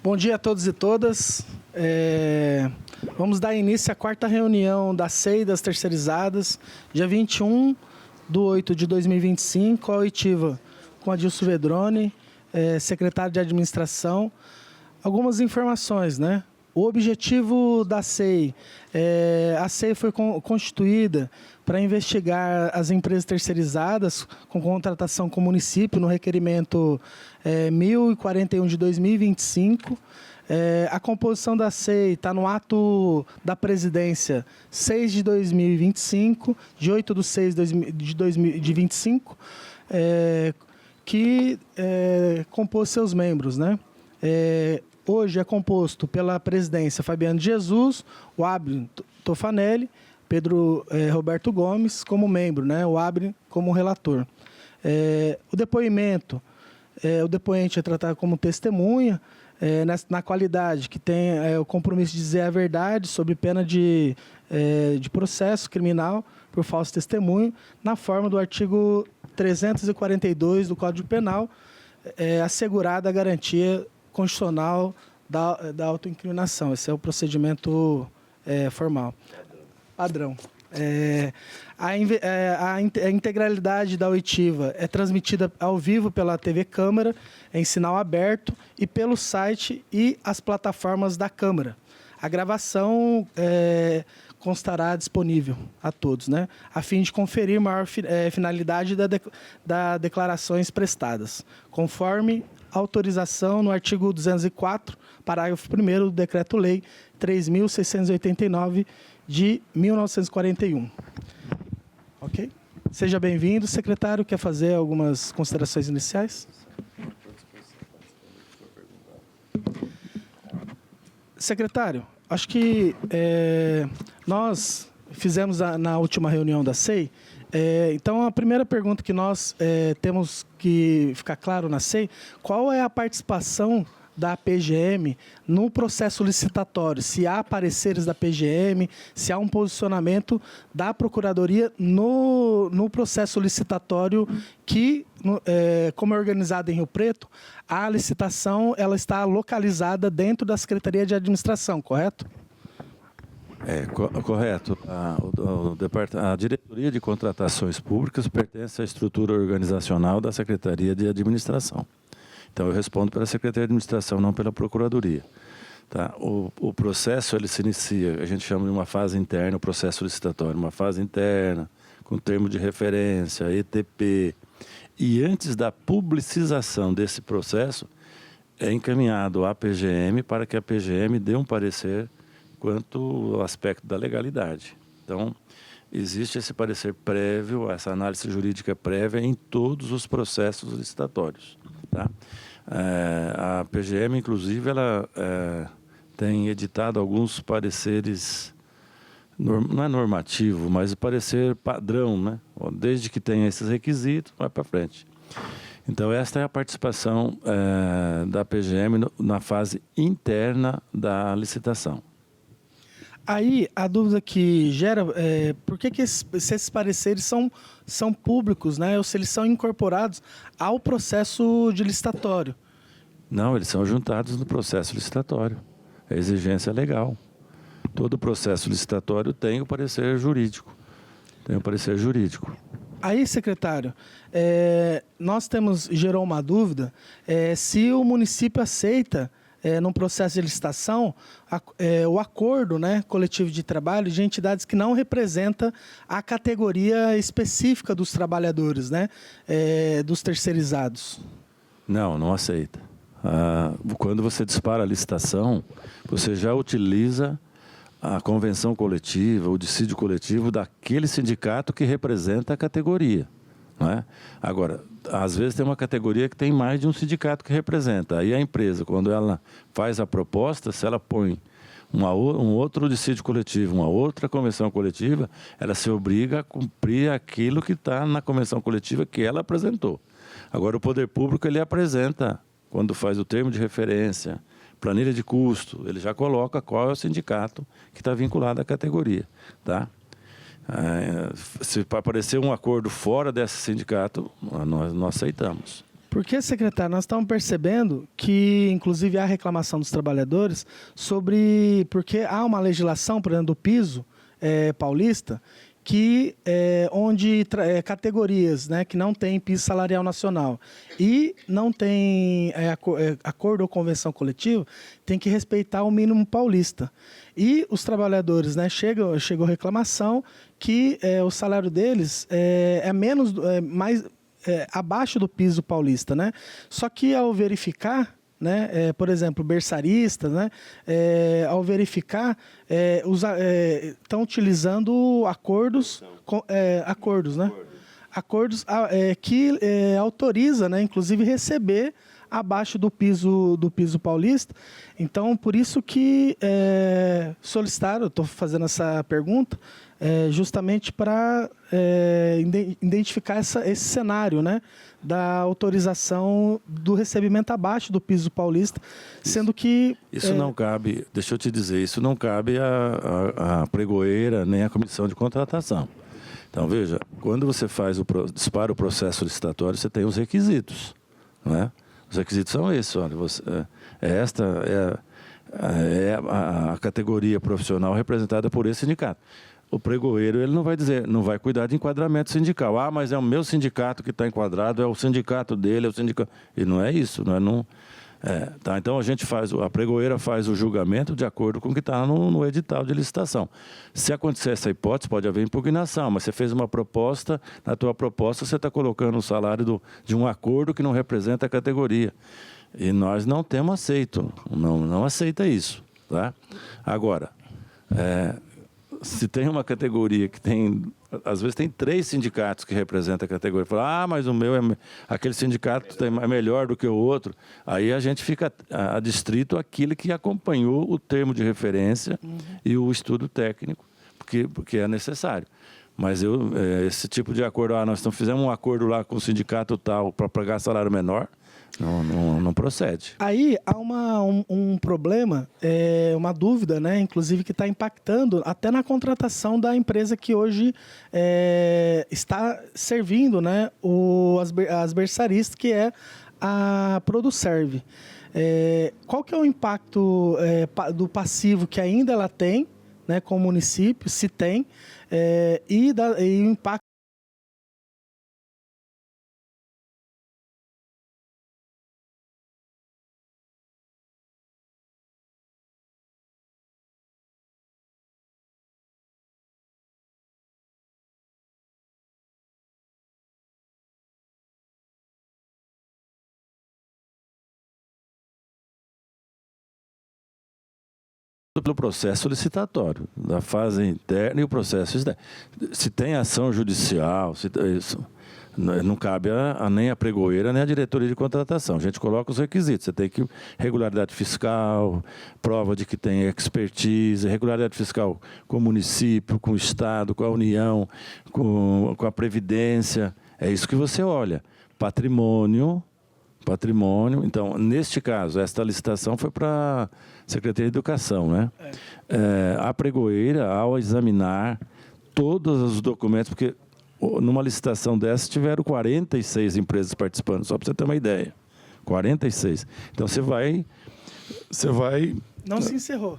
Bom dia a todos e todas. Vamos dar início à quarta reunião da SEI das terceirizadas, dia 21/8/2025, a oitiva com Adilson Vedroni, secretário de administração. Algumas informações, né? O objetivo da SEI, a SEI foi constituída para investigar as empresas terceirizadas com contratação com o município no requerimento 1041 de 2025. A composição da SEI está no ato da presidência 6 de 2025, de 8/6/2025, que compôs seus membros, né? Hoje é composto pela presidência Fabiano de Jesus, o Abner Tofanelli, Pedro Roberto Gomes como membro, né? O Abner como relator. O depoimento, o depoente é tratado como testemunha, na qualidade que tem o compromisso de dizer a verdade sob pena de processo criminal por falso testemunho, na forma do artigo 342 do Código Penal, assegurada a garantia constitucional da autoincriminação. Esse é o procedimento formal. Padrão. A integralidade da oitiva é transmitida ao vivo pela TV Câmara, em sinal aberto, e pelo site e as plataformas da Câmara. A gravação constará disponível a todos, né? A fim de conferir maior finalidade das declarações prestadas, conforme autorização no artigo 204, parágrafo 1º do Decreto-Lei 3.689 de 1941. Ok? Seja bem-vindo. Secretário, quer fazer algumas considerações iniciais? Secretário, acho que nós fizemos na última reunião da SEI. Então, a primeira pergunta que nós temos que ficar claro na SEI, qual é a participação da PGM no processo licitatório? Se há pareceres da PGM, se há um posicionamento da Procuradoria no processo licitatório que, como é organizado em Rio Preto, a licitação ela está localizada dentro da Secretaria de Administração, correto? Correto. A Diretoria de Contratações Públicas pertence à estrutura organizacional da Secretaria de Administração. Então, eu respondo pela Secretaria de Administração, não pela Procuradoria. Tá? O processo ele se inicia, a gente chama de uma fase interna, o processo licitatório, uma fase interna, com termo de referência, ETP. E antes da publicização desse processo, é encaminhado à PGM para que a PGM dê um parecer quanto ao aspecto da legalidade. Então, existe esse parecer prévio, essa análise jurídica prévia em todos os processos licitatórios. Tá? A PGM, inclusive, ela tem editado alguns pareceres, não é normativo, mas parecer padrão, né? Desde que tenha esses requisitos, vai para frente. Então, esta é a participação da PGM na fase interna da licitação. Aí, a dúvida que gera por que esses pareceres são públicos, né? Ou se eles são incorporados ao processo de licitatório? Não, eles são juntados no processo licitatório. É exigência legal. Todo processo licitatório tem o parecer jurídico. Aí, secretário, gerou uma dúvida se o município aceita num processo de licitação, o acordo, né, coletivo de trabalho de entidades que não representa a categoria específica dos trabalhadores, né, dos terceirizados. Não aceita. Quando você dispara a licitação, você já utiliza a convenção coletiva, o dissídio coletivo daquele sindicato que representa a categoria. Não é? Agora, às vezes tem uma categoria que tem mais de um sindicato que representa. Aí a empresa, quando ela faz a proposta, se ela põe um outro dissídio coletivo, uma outra convenção coletiva, ela se obriga a cumprir aquilo que está na convenção coletiva que ela apresentou. Agora, o poder público, ele apresenta, quando faz o termo de referência, planilha de custo, ele já coloca qual é o sindicato que está vinculado à categoria. Tá? Se aparecer um acordo fora desse sindicato, nós não aceitamos. Porque, secretário, nós estamos percebendo que, inclusive, há reclamação dos trabalhadores sobre... Porque há uma legislação, por exemplo, do piso paulista, que onde categorias, né, que não tem piso salarial nacional e não tem acordo ou convenção coletiva, tem que respeitar o mínimo paulista. E os trabalhadores, né, chegou reclamação que o salário deles mais abaixo do piso paulista, né? Só que ao verificar, né, por exemplo, berçaristas, né, ao verificar, estão utilizando acordos, né? Acordos que autoriza, né, inclusive, receber abaixo do piso paulista. Então, por isso que solicitaram, estou fazendo essa pergunta, justamente para identificar esse cenário, né, da autorização do recebimento abaixo do piso paulista, sendo que... Isso não cabe, deixa eu te dizer, isso não cabe à pregoeira nem à comissão de contratação. Então, veja, quando você dispara o processo licitatório, você tem os requisitos, né? Os requisitos são esses, olha, esta é a categoria profissional representada por esse sindicato. O pregoeiro, ele não vai cuidar de enquadramento sindical. Ah, mas é o meu sindicato que está enquadrado, é o sindicato dele, é o sindicato... E não é isso, tá, então a pregoeira faz o julgamento de acordo com o que está no edital de licitação. Se acontecer essa hipótese, pode haver impugnação, mas você fez uma proposta, na tua proposta você está colocando o salário de um acordo que não representa a categoria. E nós não temos aceito, não aceita isso, tá? Agora, se tem uma categoria que às vezes tem 3 sindicatos que representam a categoria, fala, mas o meu aquele sindicato é melhor do que o outro, aí a gente fica adstrito àquilo que acompanhou o termo de referência e o estudo técnico, porque é necessário. Mas esse tipo de acordo, nós fizemos um acordo lá com o sindicato tal para pagar salário menor, não procede. Aí há um problema, uma dúvida, né, inclusive, que está impactando até na contratação da empresa que hoje está servindo, né, as berçaristas, que é a Produserve. Qual que é o impacto do passivo que ainda ela tem, né, com o município, se tem, e o impacto pelo processo licitatório, da fase interna e o processo externo. Se tem ação judicial, isso não cabe nem a pregoeira, nem a diretoria de contratação. A gente coloca os requisitos. Você tem que regularidade fiscal, prova de que tem expertise, regularidade fiscal com o município, com o Estado, com a União, com a Previdência. É isso que você olha. Patrimônio. Então, neste caso, esta licitação foi para a Secretaria de Educação, né? A pregoeira, ao examinar todos os documentos, porque numa licitação dessa tiveram 46 empresas participando, só para você ter uma ideia. 46. Então, você vai... não se encerrou.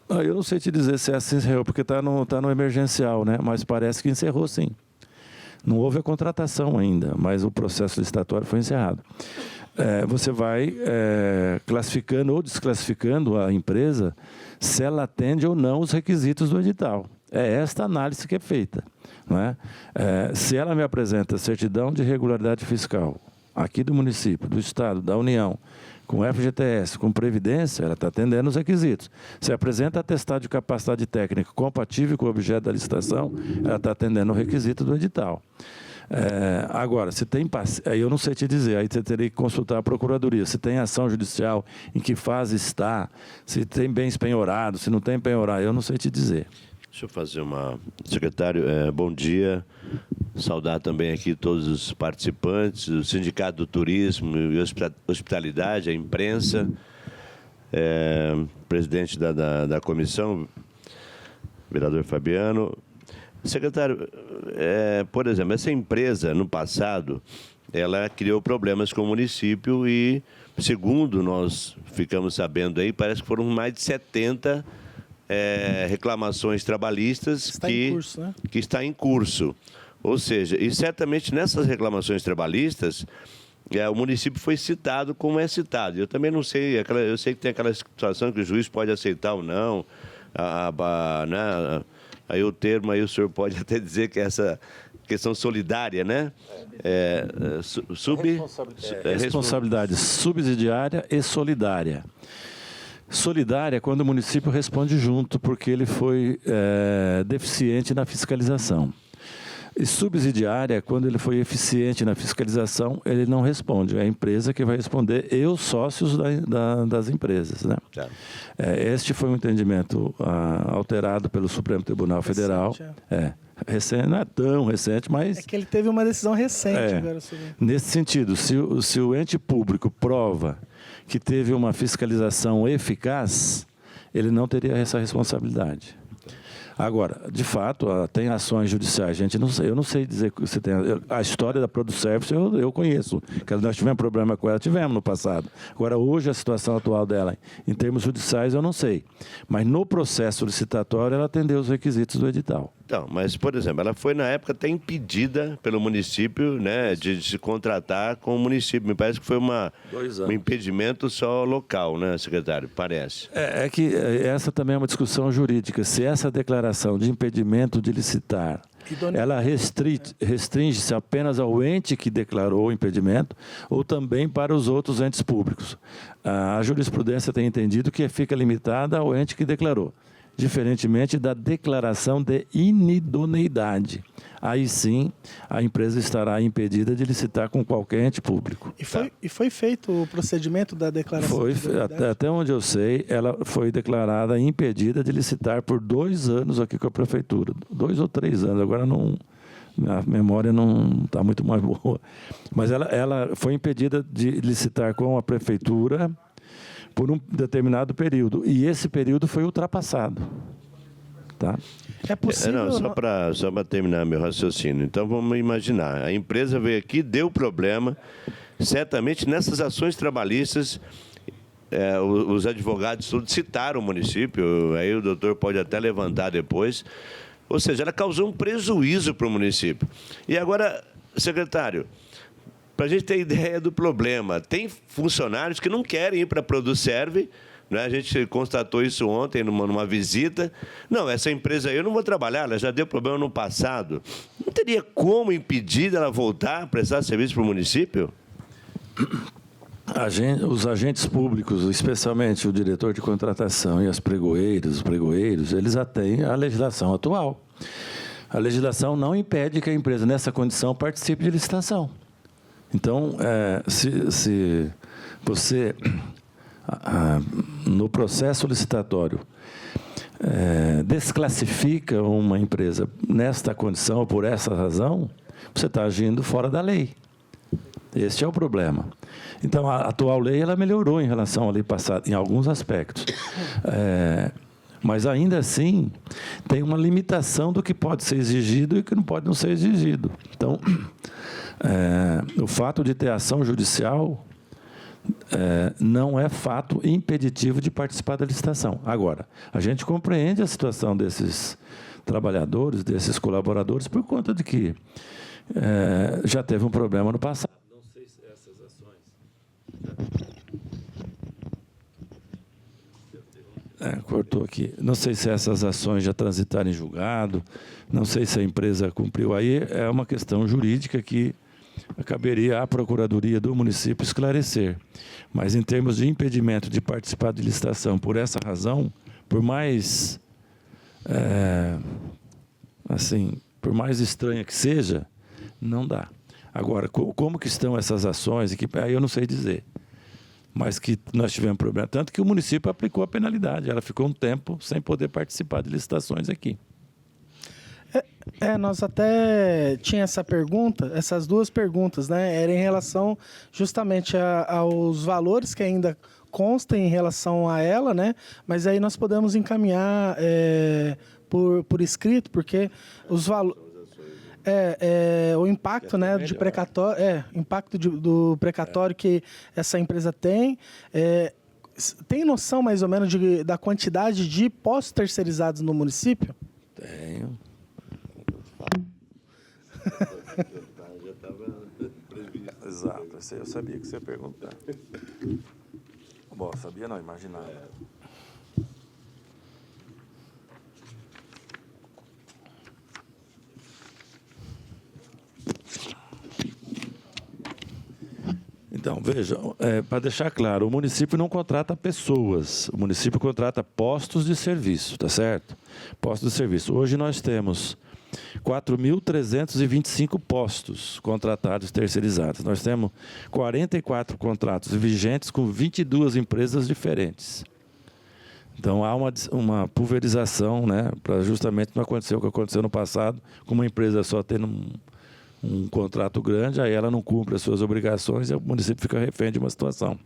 Eu não sei te dizer se se encerrou, porque está no emergencial, né? Mas parece que encerrou, sim. Não houve a contratação ainda, mas o processo licitatório foi encerrado. Você vai classificando ou desclassificando a empresa se ela atende ou não os requisitos do edital. É esta análise que é feita, não é? Se ela me apresenta certidão de regularidade fiscal, aqui do município, do Estado, da União, com FGTS, com Previdência, ela está atendendo os requisitos. Se apresenta atestado de capacidade técnica compatível com o objeto da licitação, ela está atendendo o requisito do edital. Agora, se tem... Aí eu não sei te dizer, aí você teria que consultar a Procuradoria. Se tem ação judicial, em que fase está, se tem bens penhorados, se não tem penhorado, eu não sei te dizer. Deixa eu fazer uma... Secretário, bom dia. Saudar também aqui todos os participantes, o Sindicato do Turismo e Hospitalidade, a imprensa, presidente da comissão, vereador Fabiano. Secretário, por exemplo, essa empresa, no passado, ela criou problemas com o município e, segundo nós ficamos sabendo aí, parece que foram mais de 70 reclamações trabalhistas que está em curso. Ou seja, e certamente nessas reclamações trabalhistas, o município foi citado como é citado. Eu também não sei, eu sei que tem aquela situação que o juiz pode aceitar ou não, né? Aí o termo, aí o senhor pode até dizer que essa questão solidária, né? Responsabilidade subsidiária e solidária. Solidária é quando o município responde junto, porque ele foi deficiente na fiscalização. E subsidiária é quando ele foi eficiente na fiscalização, ele não responde. É a empresa que vai responder e os sócios das empresas, né? Tá. Este foi um entendimento alterado pelo Supremo Tribunal Federal. Recente, não é tão recente, mas... É que ele teve uma decisão recente agora sobre... Nesse sentido, se o ente público prova que teve uma fiscalização eficaz, ele não teria essa responsabilidade. Agora, de fato, tem ações judiciais. Eu não sei dizer se tem. A história da Produservice eu conheço. Que nós tivemos problema com ela, tivemos no passado. Agora, hoje, a situação atual dela, em termos judiciais, eu não sei. Mas no processo licitatório, ela atendeu os requisitos do edital. Então, mas, por exemplo, ela foi, na época, até impedida pelo município, né, de se contratar com o município. Me parece que foi um impedimento só local, né, secretário? Parece. É que essa também é uma discussão jurídica. Se essa declaração de impedimento de licitar, ela restringe-se apenas ao ente que declarou o impedimento ou também para os outros entes públicos. A jurisprudência tem entendido que fica limitada ao ente que declarou, diferentemente da declaração de inidoneidade. Aí sim, a empresa estará impedida de licitar com qualquer ente público. E foi feito o procedimento da declaração? Até onde eu sei, ela foi declarada impedida de licitar por 2 anos aqui com a prefeitura. 2 ou 3 anos, agora não... A memória não está muito mais boa. Mas ela foi impedida de licitar com a prefeitura por um determinado período. E esse período foi ultrapassado. Tá? É possível... Só para terminar meu raciocínio. Então, vamos imaginar. A empresa veio aqui, deu problema. Certamente, nessas ações trabalhistas, os advogados todos citaram o município. Aí o doutor pode até levantar depois. Ou seja, ela causou um prejuízo para o município. E agora, secretário... Para a gente ter ideia do problema, tem funcionários que não querem ir para a Produserve, né? A gente constatou isso ontem numa visita. Não, essa empresa aí eu não vou trabalhar, ela já deu problema no passado. Não teria como impedir dela voltar a prestar serviço para o município? Os agentes públicos, especialmente o diretor de contratação e os pregoeiros, eles atêm a legislação atual. A legislação não impede que a empresa, nessa condição, participe de licitação. Então, se você, no processo licitatório, desclassifica uma empresa nesta condição ou por essa razão, você está agindo fora da lei. Este é o problema. Então, a atual lei ela melhorou em relação à lei passada, em alguns aspectos. Mas, ainda assim, tem uma limitação do que pode ser exigido e o que não pode não ser exigido. Então... o fato de ter ação judicial não é fato impeditivo de participar da licitação. Agora, a gente compreende a situação desses trabalhadores, desses colaboradores, por conta de que já teve um problema no passado. Não sei se essas ações... cortou aqui. Não sei se essas ações já transitaram em julgado, não sei se a empresa cumpriu. Aí é uma questão jurídica que caberia à Procuradoria do município esclarecer. Mas, em termos de impedimento de participar de licitação por essa razão, por mais por mais estranha que seja, não dá. Agora, como que estão essas ações? Aí eu não sei dizer. Mas que nós tivemos problema. Tanto que o município aplicou a penalidade. Ela ficou um tempo sem poder participar de licitações aqui. Nós até tinha essa pergunta, essas 2 perguntas, né? Era em relação justamente aos valores que ainda constam em relação a ela, né? Mas aí nós podemos encaminhar por escrito, porque os valores... O impacto, né, de precatório, impacto do precatório que essa empresa tem. Tem noção, mais ou menos, da quantidade de postos terceirizados no município? Tenho. Exato, eu sabia que você ia perguntar. Bom, sabia não, imaginava. Então, veja, para deixar claro, o município não contrata pessoas, o município contrata postos de serviço, tá certo? Postos de serviço. Hoje nós temos 4.325 postos contratados terceirizados. Nós temos 44 contratos vigentes com 22 empresas diferentes. Então, há uma pulverização, né, para justamente não acontecer o que aconteceu no passado, com uma empresa só tendo um contrato grande, aí ela não cumpre as suas obrigações e o município fica refém de uma situação.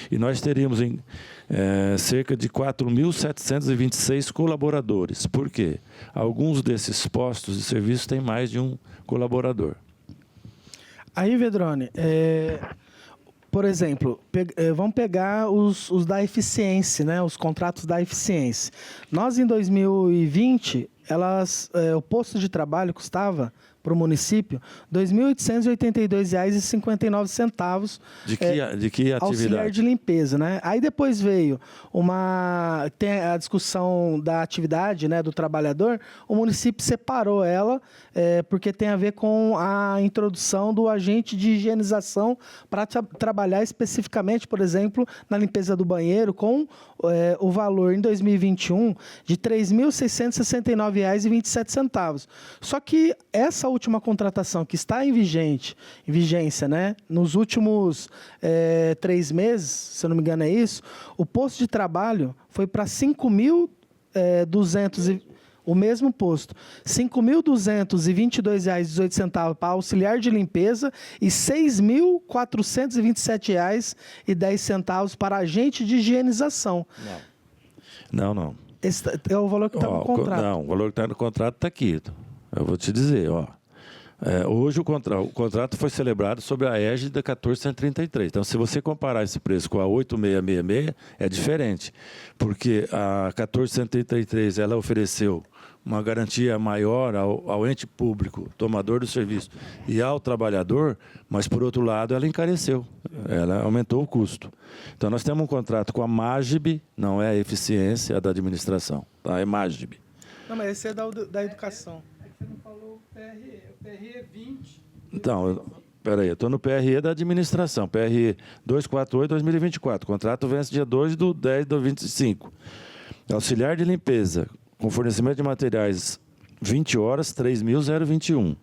E nós teríamos cerca de 4.726 colaboradores. Por quê? Alguns desses postos de serviço têm mais de um colaborador. Aí, Vedrone, por exemplo, vamos pegar os da eficiência, né, os contratos da eficiência. Nós, em 2020, o posto de trabalho custava para o município R$ 2.882,59. De que atividade? Auxiliar de limpeza, né? Aí depois veio tem a discussão da atividade, né, do trabalhador. O município separou ela porque tem a ver com a introdução do agente de higienização para trabalhar especificamente, por exemplo, na limpeza do banheiro, com o valor em 2021 de R$ 3.669,27. Só que essa última contratação que está em vigência, né, nos últimos 3 meses, se eu não me engano é isso, o posto de trabalho foi para 5.200, o mesmo posto, R$ 5.222,18 para auxiliar de limpeza e R$ 6.427,10 para agente de higienização. Não. Esse é o valor que está no contrato. Não, o valor que está no contrato está aqui. Eu vou te dizer, ó. Hoje o contrato foi celebrado sob a égide da 1433. Então, se você comparar esse preço com a 8666, é diferente. Porque a 1433 ela ofereceu uma garantia maior ao ente público, tomador do serviço, e ao trabalhador, mas, por outro lado, ela encareceu. Ela aumentou o custo. Então, nós temos um contrato com a MAGIB, não é a eficiência, é da administração. Tá? É MAGIB. Não, mas esse é da educação. Você não falou o PRE. O PRE é 20. Então, peraí, eu estou no PRE da administração, PRE 248-2024. O contrato vence dia 2/10/25. Auxiliar de limpeza, com fornecimento de materiais 20 horas, 3.021.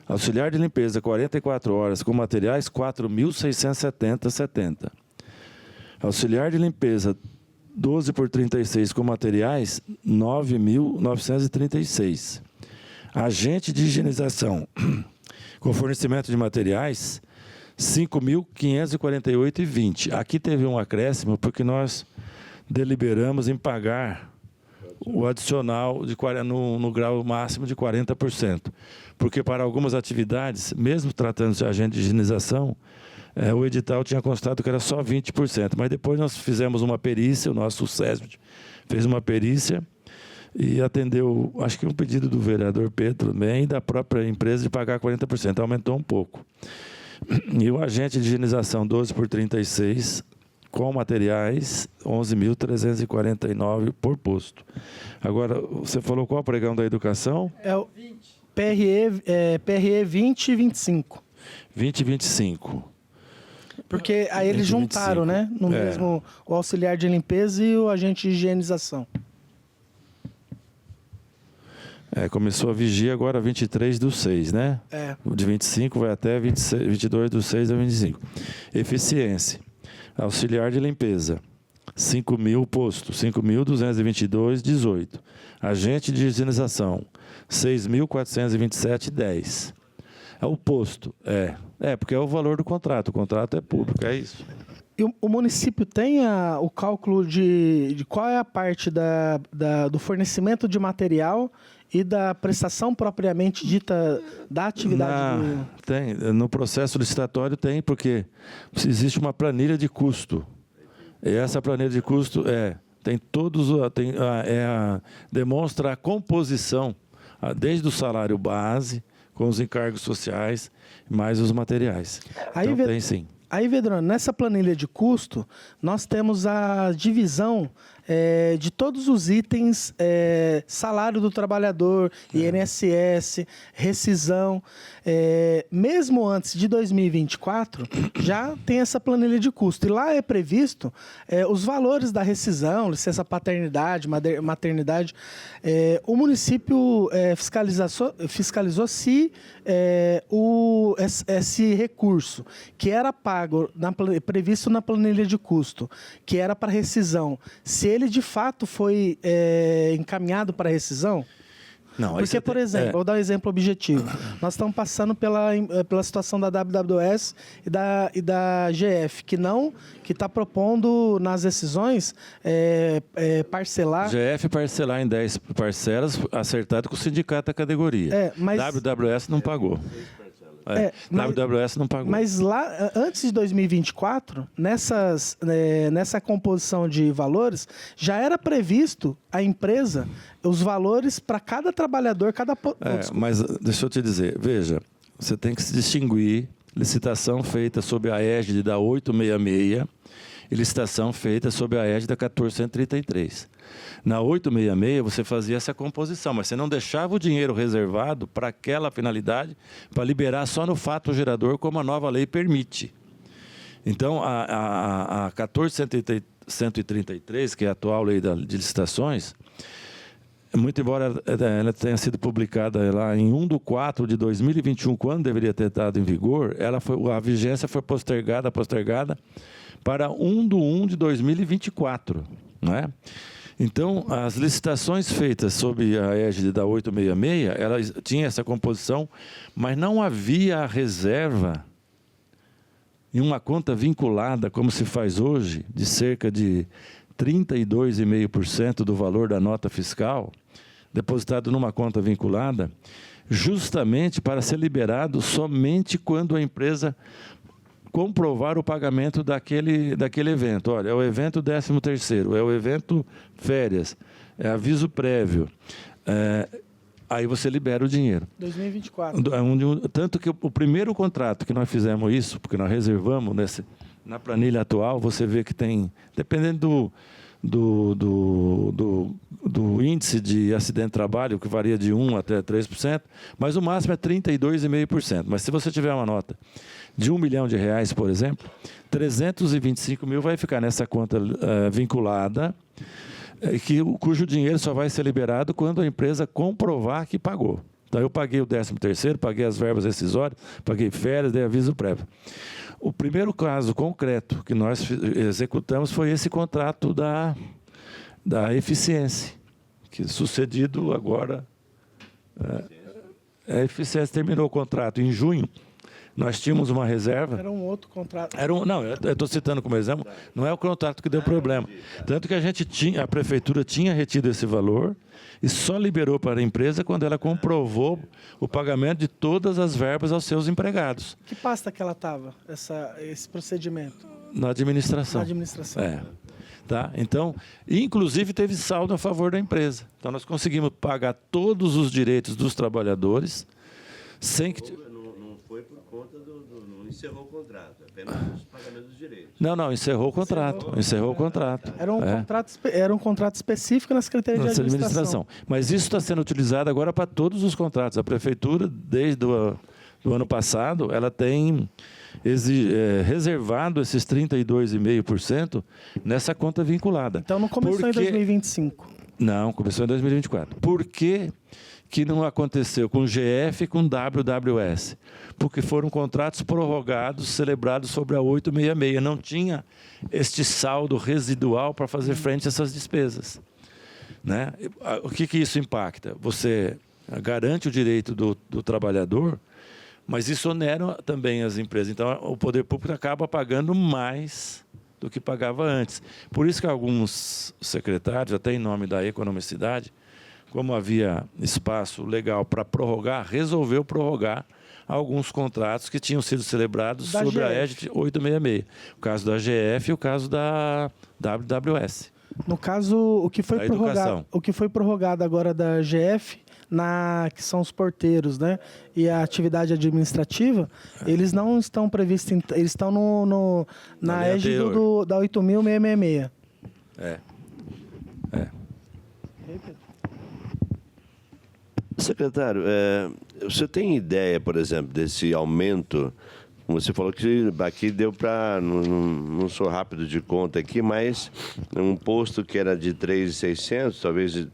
Auxiliar de limpeza, 44 horas, com materiais 4.670,70. Auxiliar de limpeza, 12 por 36, com materiais 9.936. Agente de higienização, com fornecimento de materiais, 5.548,20. Aqui teve um acréscimo porque nós deliberamos em pagar o adicional no grau máximo de 40%. Porque para algumas atividades, mesmo tratando-se de agente de higienização, o edital tinha constado que era só 20%. Mas depois nós fizemos uma perícia, o nosso SESB fez uma perícia, e atendeu, acho que um pedido do vereador Pedro também, e da própria empresa de pagar 40%, aumentou um pouco. E o agente de higienização 12 por 36, com materiais, 11.349 por posto. Agora, você falou qual o pregão da educação? É o PRE 20 e 25. 20 e 25. Porque aí eles 20, juntaram, 25. né? No mesmo, o auxiliar de limpeza e o agente de higienização. Começou a vigia agora 23/6, né? De 25 vai até 22/6/25. Eficiência. Auxiliar de limpeza, 5.000 postos, 5.222,18. Agente de higienização, 6.427,10. O posto, porque é o valor do contrato. O contrato é público, é isso. E o município tem o cálculo de qual é a parte do fornecimento de material e da prestação propriamente dita da atividade? Tem. No processo licitatório tem, porque existe uma planilha de custo. E essa planilha de custo demonstra a composição, desde o salário base, com os encargos sociais, mais os materiais. Aí, então, tem sim. Aí, Vedrano, nessa planilha de custo, nós temos a divisão de todos os itens, salário do trabalhador, INSS, rescisão. Mesmo antes de 2024, já tem essa planilha de custo. E lá é previsto os valores da rescisão, licença paternidade, maternidade. O município fiscalizou se esse recurso, que era pago, previsto na planilha de custo, que era para rescisão, se ele de fato foi encaminhado para rescisão? Não, porque, por exemplo, vou dar um exemplo objetivo. Nós estamos passando pela situação da WWS e da GF, que está propondo nas decisões parcelar... GF parcelar em 10 parcelas, acertado com o sindicato da categoria. Mas WWS não pagou. WWS não pagou. Mas lá, antes de 2024, nessa composição de valores, já era previsto a empresa, os valores para cada trabalhador, mas deixa eu te dizer, veja, você tem que se distinguir licitação feita sob a égide da 866 e licitação feita sob a égide da 1433. Na 866 você fazia essa composição, mas você não deixava o dinheiro reservado para aquela finalidade, para liberar só no fato gerador, como a nova lei permite. Então, a 14.133, que é a atual lei de licitações, muito embora ela tenha sido publicada lá em 1/4 de 2021, quando deveria ter estado em vigor, a vigência foi postergada para 1/1 de 2024, não é? Então, as licitações feitas sob a égide da 866, elas tinham essa composição, mas não havia a reserva em uma conta vinculada, como se faz hoje, de cerca de 32,5% do valor da nota fiscal, depositado numa conta vinculada, justamente para ser liberado somente quando a empresa comprovar o pagamento daquele evento. Olha, é o evento 13º, é o evento férias, é aviso prévio. Aí você libera o dinheiro. 2024. Tanto que o primeiro contrato que nós fizemos isso, porque nós reservamos na planilha atual, você vê que tem, dependendo do índice de acidente de trabalho, que varia de 1% até 3%, mas o máximo é 32,5%. Mas se você tiver uma nota de R$1 milhão, por exemplo, 325 mil vai ficar nessa conta vinculada, cujo dinheiro só vai ser liberado quando a empresa comprovar que pagou. Então, eu paguei o 13º, paguei as verbas rescisórias, paguei férias, dei aviso prévio. O primeiro caso concreto que nós executamos foi esse contrato da Eficiência, que sucedido agora... A Eficiência terminou o contrato em junho. Nós tínhamos uma reserva... Era um outro contrato. Não, eu estou citando como exemplo, não é o contrato que deu problema. Tanto que a prefeitura tinha retido esse valor e só liberou para a empresa quando ela comprovou o pagamento de todas as verbas aos seus empregados. Que pasta que ela estava, esse procedimento? Na administração. Na administração. Tá? Então, inclusive teve saldo a favor da empresa. Então, nós conseguimos pagar todos os direitos dos trabalhadores sem que... Não foi por conta não encerrou o contrato, apenas os pagamentos dos direitos. Não, encerrou o contrato. Encerrou o contrato. Era um contrato específico na Secretaria de Administração. Mas isso está sendo utilizado agora para todos os contratos. A Prefeitura, desde o ano passado, ela tem reservado esses 32,5% nessa conta vinculada. Então, não começou em 2025? Não, começou em 2024. Por que não aconteceu com GF e com WWS? Porque foram contratos prorrogados, celebrados sobre a 866. Não tinha este saldo residual para fazer frente a essas despesas. Né? O que isso impacta? Você garante o direito do trabalhador, mas isso onera também as empresas. Então, o poder público acaba pagando mais do que pagava antes. Por isso que alguns secretários, até em nome da economicidade, como havia espaço legal para prorrogar, resolveu prorrogar alguns contratos que tinham sido celebrados Da sobre a GF. EGT 866. O caso da GF e o caso da WWS. No caso, o que foi Da prorrogado, educação. o que foi prorrogado agora da GF, que são os porteiros, né? E a atividade administrativa, eles não estão previstos, eles estão na lei égide anterior. da 8.666. É. Secretário, você tem ideia, por exemplo, desse aumento? Você falou que aqui deu para, não sou rápido de conta aqui, mas um posto que era de 3.600, talvez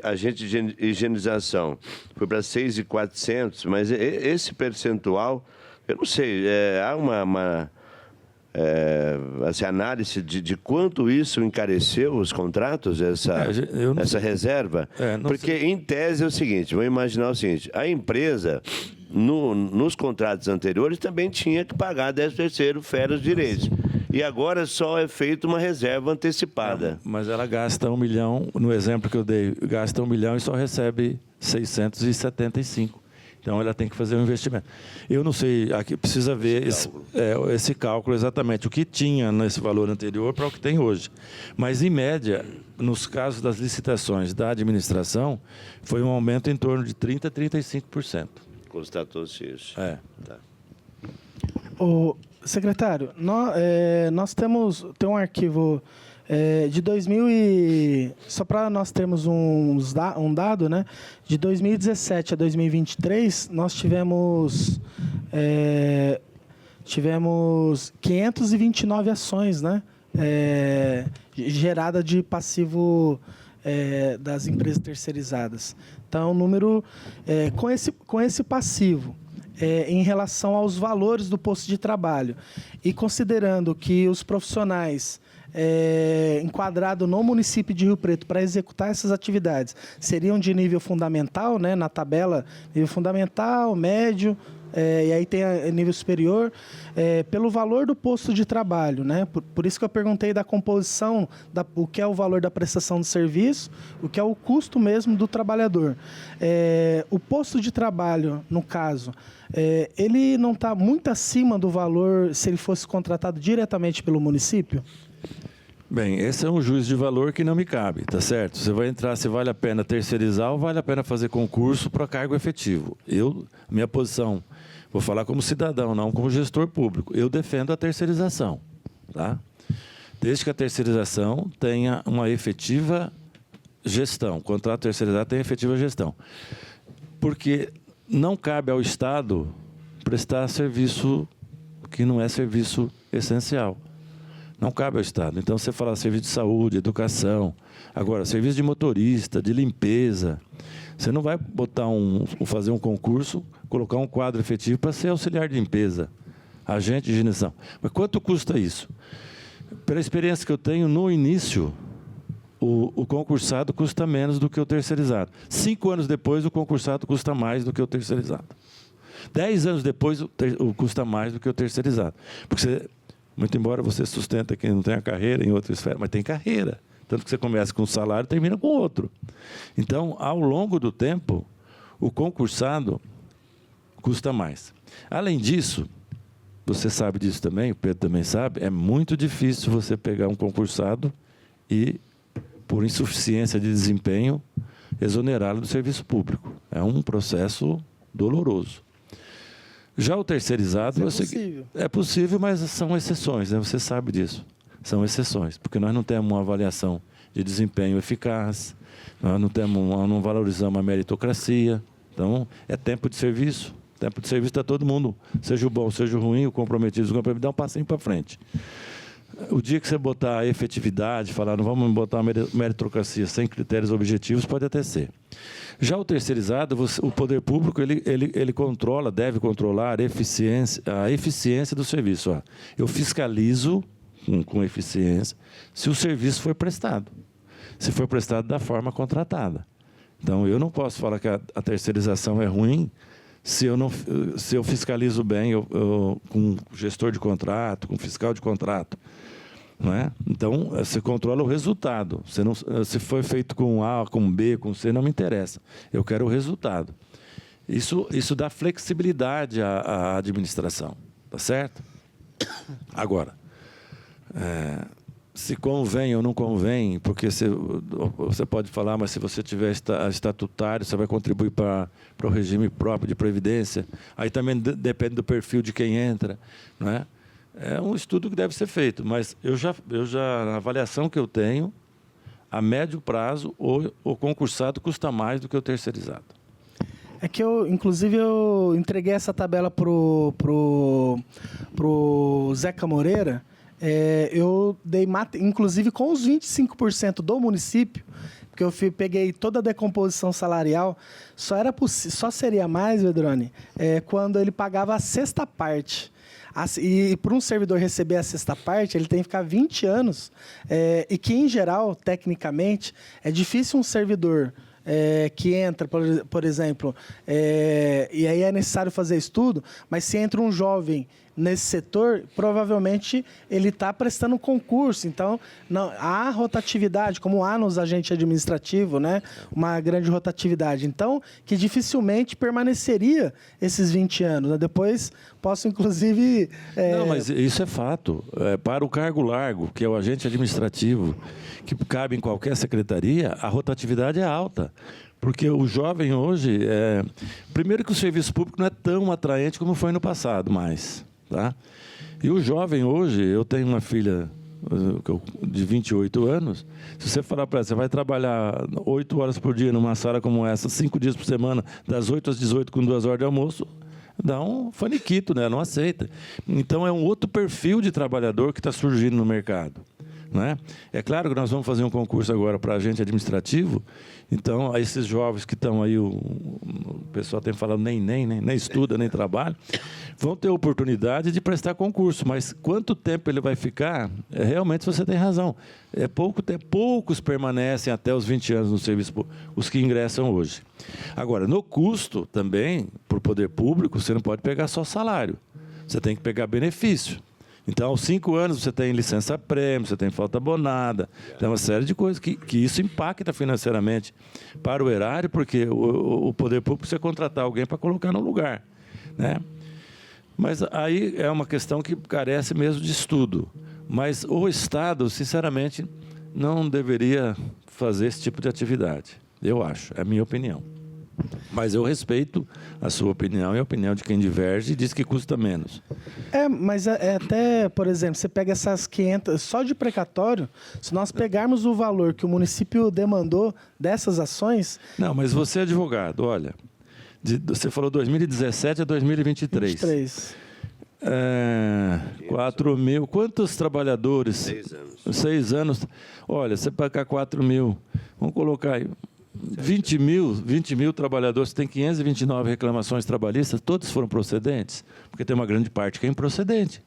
agente de higienização, foi para 6.400, mas esse percentual, eu não sei, há uma assim, análise de quanto isso encareceu os contratos, essa reserva? Porque, em tese, é o seguinte, vamos imaginar o seguinte, a empresa, nos contratos anteriores, também tinha que pagar 13º, férias, direitos. E agora só é feita uma reserva antecipada. Mas ela gasta 1 milhão, no exemplo que eu dei, gasta 1 milhão e só recebe 675. Então, ela tem que fazer um investimento. Eu não sei, aqui precisa ver esse cálculo exatamente, o que tinha nesse valor anterior para o que tem hoje. Mas, em média, nos casos das licitações da administração, foi um aumento em torno de 30% a 35%. Constatou-se isso. Tá. Secretário, nós temos um arquivo de 2000 e... Só para nós termos um dado, né? De 2017 a 2023, nós tivemos 529 ações, né? Gerada de passivo das empresas terceirizadas. Então, o número... com esse passivo, em relação aos valores do posto de trabalho, e considerando que os profissionais enquadrados no município de Rio Preto para executar essas atividades seriam de nível fundamental, né, na tabela, nível fundamental, médio, e aí tem nível superior, pelo valor do posto de trabalho, né? Por isso que eu perguntei da composição, o que é o valor da prestação do serviço, o que é o custo mesmo do trabalhador. O posto de trabalho, no caso, ele não está muito acima do valor se ele fosse contratado diretamente pelo município? Bem, esse é um juízo de valor que não me cabe, tá certo? Você vai entrar se vale a pena terceirizar ou vale a pena fazer concurso para cargo efetivo. Minha posição, vou falar como cidadão, não como gestor público, eu defendo a terceirização, tá? Desde que a terceirização tenha uma efetiva gestão, o contrato terceirizado tem efetiva gestão. Porque não cabe ao Estado prestar serviço que não é serviço essencial. Não cabe ao Estado. Então, você fala serviço de saúde, educação. Agora, serviço de motorista, de limpeza. Você não vai fazer um concurso, colocar um quadro efetivo para ser auxiliar de limpeza, agente de higienização. Mas quanto custa isso? Pela experiência que eu tenho, no início, o concursado custa menos do que o terceirizado. 5 anos depois, o concursado custa mais do que o terceirizado. 10 anos depois, custa mais do que o terceirizado. Porque muito embora você sustenta que não tenha carreira em outra esfera, mas tem carreira. Tanto que você começa com um salário e termina com outro. Então, ao longo do tempo, o concursado custa mais. Além disso, você sabe disso também, o Pedro também sabe, é muito difícil você pegar um concursado e, por insuficiência de desempenho, exonerá-lo do serviço público. É um processo doloroso. Já o terceirizado... É possível, mas são exceções, né? Você sabe disso. São exceções, porque nós não temos uma avaliação de desempenho eficaz, nós não valorizamos a meritocracia. Então, é tempo de serviço. Tempo de serviço está todo mundo, seja o bom, seja o ruim, o comprometido, dá um passinho para frente. O dia que você botar a efetividade, falar, não vamos botar uma meritocracia sem critérios objetivos, pode até ser. Já o terceirizado, o poder público, ele controla, deve controlar a eficiência do serviço. Eu fiscalizo com eficiência se o serviço foi prestado, se foi prestado da forma contratada. Então, eu não posso falar que a terceirização é ruim se eu fiscalizo bem com gestor de contrato, com fiscal de contrato. Não é? Então, você controla o resultado. Você não, se foi feito com A, com B, com C, não me interessa. Eu quero o resultado. Isso dá flexibilidade à administração. Tá certo? Agora, se convém ou não convém, porque você pode falar, mas se você tiver estatutário, você vai contribuir para o regime próprio de previdência. Aí também depende do perfil de quem entra, não é? É um estudo que deve ser feito, mas na avaliação que eu tenho, a médio prazo, o concursado custa mais do que o terceirizado. É que inclusive, eu entreguei essa tabela pro Zeca Moreira. Eu dei inclusive com os 25% do município, porque eu peguei toda a decomposição salarial, só seria mais, Vedroni, quando ele pagava a sexta parte. E para um servidor receber a sexta parte, ele tem que ficar 20 anos. E que, em geral, tecnicamente, é difícil um servidor que entra, por exemplo, e aí é necessário fazer estudo, mas se entra um jovem nesse setor, provavelmente ele está prestando um concurso. Então, não, há rotatividade, como há nos agentes administrativos, né? Uma grande rotatividade. Então, que dificilmente permaneceria esses 20 anos. Né? Depois, posso, inclusive... Não, mas isso é fato. Para o cargo largo, que é o agente administrativo, que cabe em qualquer secretaria, a rotatividade é alta. Porque o jovem hoje... Primeiro que o serviço público não é tão atraente como foi no passado, mais. Tá? E o jovem hoje, eu tenho uma filha de 28 anos, se você falar para ela, você vai trabalhar 8 horas por dia numa sala como essa, 5 dias por semana, das 8 às 18 com 2 horas de almoço, dá um faniquito, né? Não aceita. Então, é um outro perfil de trabalhador que está surgindo no mercado. Não é? É claro que nós vamos fazer um concurso agora para agente administrativo, então, esses jovens que estão aí, o pessoal tem falado nem estuda, nem trabalha, vão ter oportunidade de prestar concurso, mas quanto tempo ele vai ficar, realmente você tem razão. É pouco tempo, poucos permanecem até os 20 anos no serviço público, os que ingressam hoje. Agora, no custo também, para o poder público, você não pode pegar só salário, você tem que pegar benefício. Então, aos 5 anos, você tem licença-prêmio, você tem falta abonada, tem uma série de coisas que isso impacta financeiramente para o erário, porque o poder público precisa contratar alguém para colocar no lugar. Né? Mas aí é uma questão que carece mesmo de estudo. Mas o Estado, sinceramente, não deveria fazer esse tipo de atividade. Eu acho, é a minha opinião. Mas eu respeito a sua opinião e a opinião de quem diverge e diz que custa menos. Mas até, por exemplo, você pega essas 500, só de precatório, se nós pegarmos o valor que o município demandou dessas ações... Não, mas você é advogado, olha, você falou 2017 a 2023. 23. 4 mil, quantos trabalhadores? 6 anos. 6 anos. Olha, você pagar 4 mil, vamos colocar aí... 20 mil trabalhadores, tem 529 reclamações trabalhistas, todas foram procedentes, porque tem uma grande parte que é improcedente.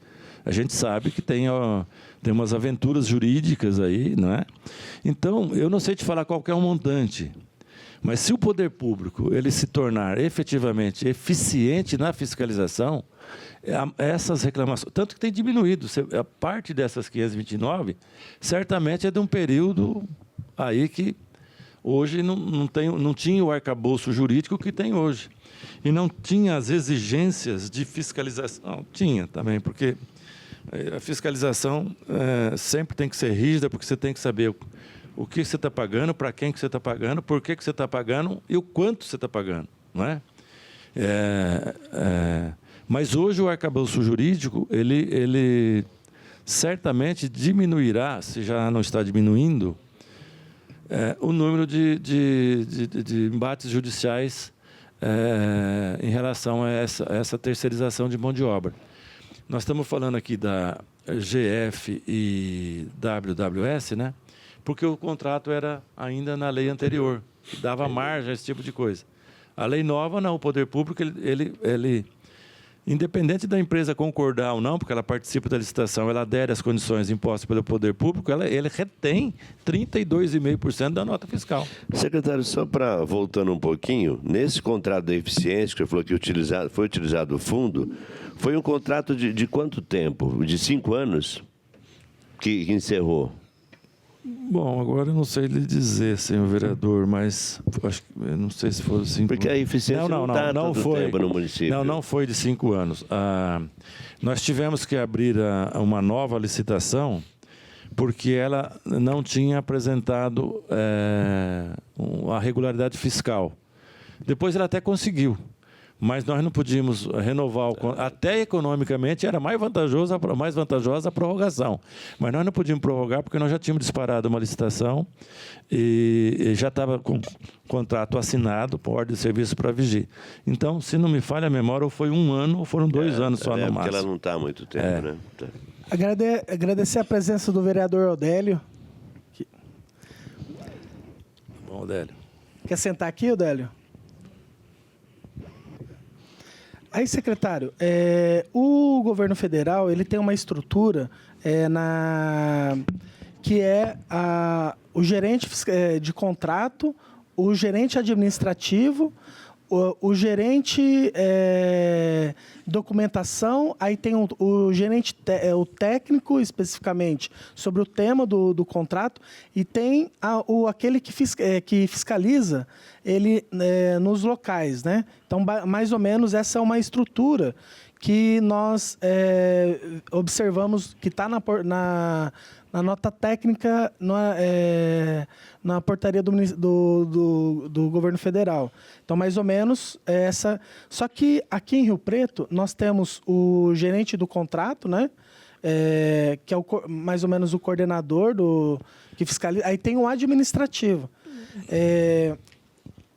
A gente sabe que tem umas aventuras jurídicas aí, não é? Então, eu não sei te falar qual que é o montante, mas se o poder público ele se tornar efetivamente eficiente na fiscalização, essas reclamações, tanto que tem diminuído, a parte dessas 529, certamente é de um período aí que hoje não tinha o arcabouço jurídico que tem hoje. E não tinha as exigências de fiscalização. Tinha também, porque a fiscalização sempre tem que ser rígida, porque você tem que saber o que você está pagando, para quem que você está pagando, por que você está pagando e o quanto você está pagando. Não é? Mas hoje o arcabouço jurídico, ele certamente diminuirá, se já não está diminuindo, o número de embates judiciais em relação a essa terceirização de mão de obra. Nós estamos falando aqui da GF e WWS, né? Porque o contrato era ainda na lei anterior, que dava margem a esse tipo de coisa. A lei nova, não, o poder público, ele independente da empresa concordar ou não, porque ela participa da licitação, ela adere às condições impostas pelo poder público, ele retém 32,5% da nota fiscal. Secretário, só para voltando um pouquinho, nesse contrato da eficiência, que você falou que foi utilizado o fundo, foi um contrato de quanto tempo? De 5 anos? que encerrou? Bom, agora eu não sei lhe dizer, senhor vereador, mas acho que eu não sei se foram 5 anos. Porque a eficiência não está todo foi, tempo no município. Não foi de 5 anos. Nós tivemos que abrir uma nova licitação porque ela não tinha apresentado a regularidade fiscal. Depois ela até conseguiu, mas nós não podíamos renovar até economicamente era mais vantajosa a prorrogação, mas nós não podíamos prorrogar porque nós já tínhamos disparado uma licitação e já estava com contrato assinado por ordem de serviço para Vigir. Então, se não me falha a memória, ou foi 1 ano ou foram 2 anos só no máximo. Porque ela não está há muito tempo, né? Tá. Agradecer a presença do vereador Odélio. Bom, Odélio. Quer sentar aqui, Odélio? Aí, secretário, o governo federal ele tem uma estrutura que é o gerente de contrato, o gerente administrativo, o gerente documentação, aí tem o gerente o técnico especificamente sobre o tema do contrato e tem aquele que fiscaliza ele nos locais, né? Então, mais ou menos essa é uma estrutura que nós observamos que está na nota técnica na portaria do governo federal. Então, mais ou menos essa. Só que aqui em Rio Preto nós temos o gerente do contrato, né? Que é mais ou menos o coordenador que fiscaliza. Aí tem o administrativo.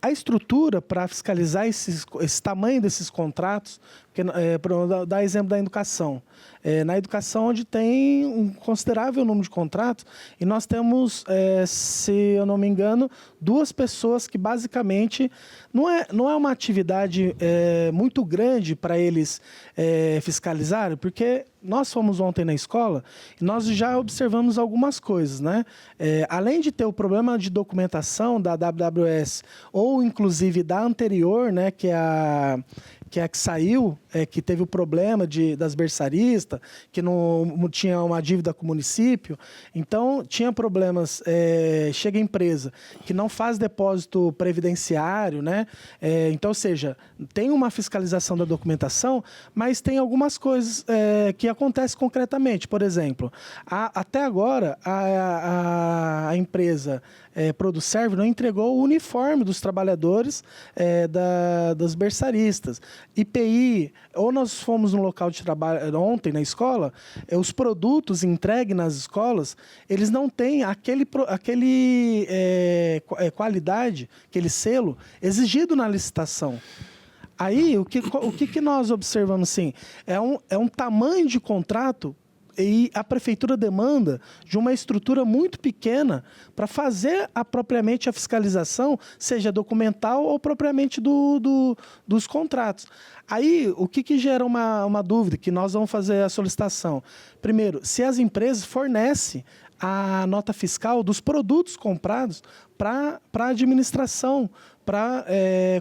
A estrutura para fiscalizar esse tamanho desses contratos, para dar exemplo da educação. Na educação, onde tem um considerável número de contratos, e nós temos, se eu não me engano, 2 pessoas que basicamente não é uma atividade muito grande para eles fiscalizarem, porque nós fomos ontem na escola e nós já observamos algumas coisas, né? Além de ter o problema de documentação da AWS, ou inclusive da anterior, né, que é a que saiu, que teve o problema das berçaristas, que não tinha uma dívida com o município. Então, tinha problemas. Chega a empresa que não faz depósito previdenciário, né? Então, ou seja, tem uma fiscalização da documentação, mas tem algumas coisas que acontecem concretamente. Por exemplo, até agora, a empresa Producerve não entregou o uniforme dos trabalhadores das berçaristas. IPI, ou nós fomos no local de trabalho ontem na escola, os produtos entregues nas escolas, eles não têm aquele qualidade, aquele selo exigido na licitação. Aí, o que nós observamos, sim, é um tamanho de contrato. E a prefeitura demanda de uma estrutura muito pequena para fazer propriamente a fiscalização, seja documental ou propriamente dos contratos. Aí, o que gera uma dúvida, que nós vamos fazer a solicitação? Primeiro, se as empresas fornecem a nota fiscal dos produtos comprados para a administração, para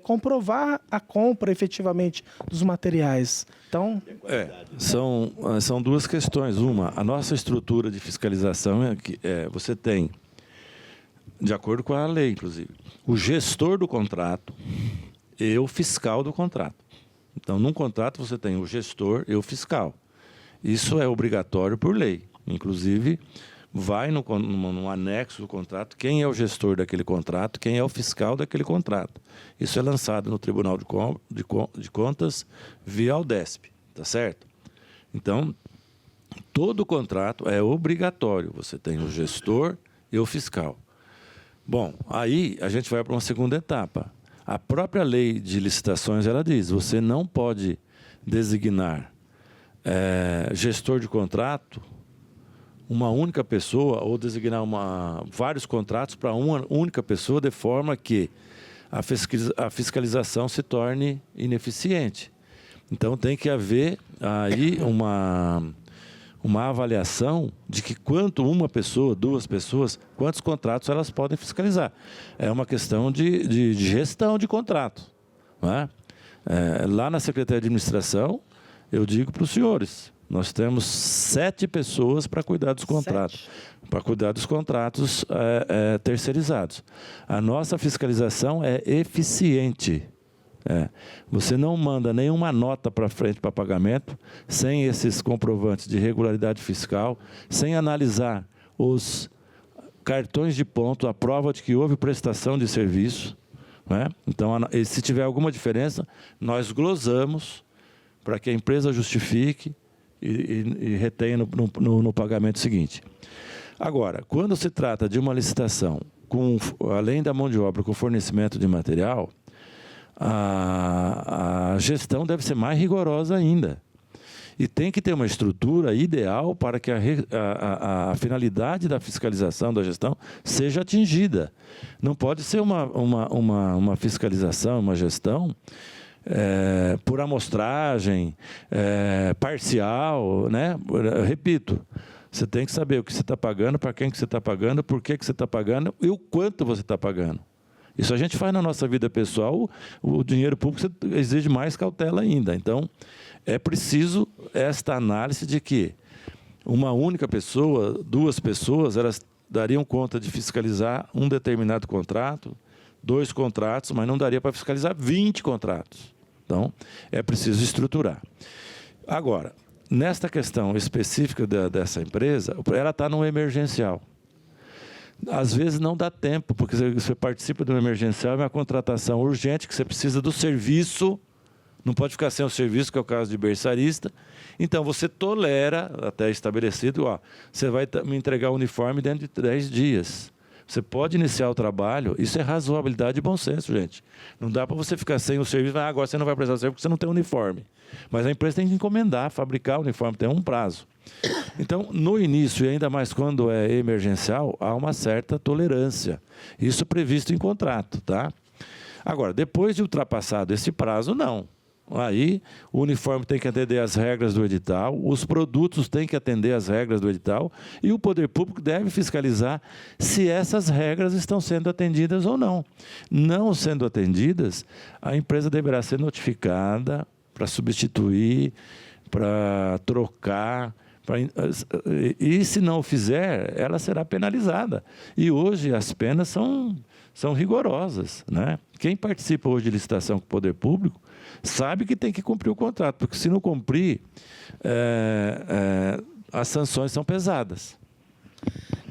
comprovar a compra efetivamente dos materiais. Então, são 2 questões. Uma, a nossa estrutura de fiscalização você tem, de acordo com a lei, inclusive, o gestor do contrato e o fiscal do contrato. Então, num contrato você tem o gestor e o fiscal. Isso é obrigatório por lei. Inclusive, vai no anexo do contrato quem é o gestor daquele contrato, quem é o fiscal daquele contrato. Isso é lançado no Tribunal de Contas via Aldesp, tá certo? Então, todo contrato é obrigatório. Você tem o gestor e o fiscal. Bom, aí a gente vai para uma segunda etapa. A própria lei de licitações, ela diz, você não pode designar gestor de contrato uma única pessoa ou designar vários contratos para uma única pessoa de forma que a fiscalização se torne ineficiente. Então, tem que haver aí uma avaliação de que uma pessoa, 2 pessoas, quantos contratos elas podem fiscalizar. É uma questão de gestão de contrato. Não é? Lá na Secretaria de Administração, eu digo para os senhores, Nós temos 7 pessoas para cuidar dos contratos. Para cuidar dos contratos terceirizados. A nossa fiscalização é eficiente. Você não manda nenhuma nota para frente para pagamento sem esses comprovantes de regularidade fiscal, sem analisar os cartões de ponto, a prova de que houve prestação de serviço. Então, se tiver alguma diferença, nós glosamos para que a empresa justifique e retenha no pagamento seguinte. Agora, quando se trata de uma licitação, além da mão de obra com fornecimento de material, a gestão deve ser mais rigorosa ainda. E tem que ter uma estrutura ideal para que a finalidade da fiscalização da gestão seja atingida. Não pode ser uma fiscalização, uma gestão por amostragem, parcial, né? Repito, você tem que saber o que você está pagando, para quem que você está pagando, por que você está pagando e o quanto você está pagando. Isso a gente faz na nossa vida pessoal, o dinheiro público exige mais cautela ainda. Então, é preciso esta análise de que uma única pessoa, 2 pessoas, elas dariam conta de fiscalizar um determinado contrato, 2 contratos, mas não daria para fiscalizar 20 contratos. Então, é preciso estruturar. Agora, nesta questão específica dessa empresa, ela está no emergencial. Às vezes não dá tempo, porque você participa de um emergencial, é uma contratação urgente, que você precisa do serviço, não pode ficar sem o serviço, que é o caso de berçarista. Então, você tolera, até estabelecido, você vai me entregar o uniforme dentro de 10 dias. Você pode iniciar o trabalho, isso é razoabilidade e bom senso, gente. Não dá para você ficar sem o serviço, agora você não vai prestar serviço porque você não tem uniforme. Mas a empresa tem que encomendar, fabricar o uniforme, tem um prazo. Então, no início, e ainda mais quando é emergencial, há uma certa tolerância. Isso previsto em contrato, tá? Agora, depois de ultrapassado esse prazo, não. Aí, o uniforme tem que atender às regras do edital, os produtos têm que atender às regras do edital e o poder público deve fiscalizar se essas regras estão sendo atendidas ou não. Não sendo atendidas, a empresa deverá ser notificada para substituir, para trocar, e se não o fizer, ela será penalizada. E hoje as penas são rigorosas, né? Quem participa hoje de licitação com o poder público sabe que tem que cumprir o contrato, porque se não cumprir, as sanções são pesadas.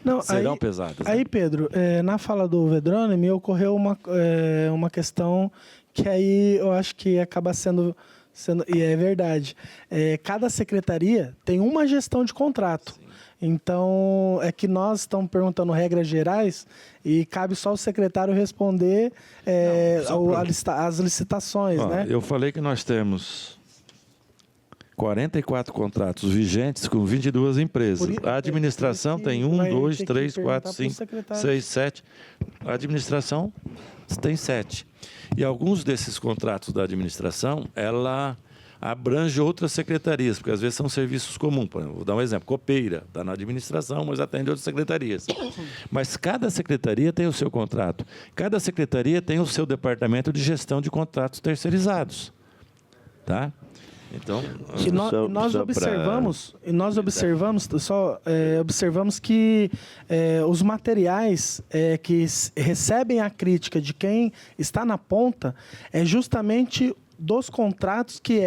Não, serão pesadas. Né? Aí, Pedro, na fala do Vedrone, me ocorreu uma questão que aí eu acho que acaba sendo e é verdade. Cada secretaria tem uma gestão de contrato. Sim. Então, é que nós estamos perguntando regras gerais e cabe só o secretário responder as licitações. Né? Eu falei que nós temos 44 contratos vigentes com 22 empresas. A administração tem 1, 2, 3, 4, 5, 6, 7. A administração tem 7. E alguns desses contratos da administração, ela abrange outras secretarias, porque às vezes são serviços comuns. Vou dar um exemplo, copeira, está na administração, mas atende outras secretarias. Mas cada secretaria tem o seu contrato. Cada secretaria tem o seu departamento de gestão de contratos terceirizados. Tá? Então, nós observamos que os materiais que recebem a crítica de quem está na ponta é justamente dos contratos que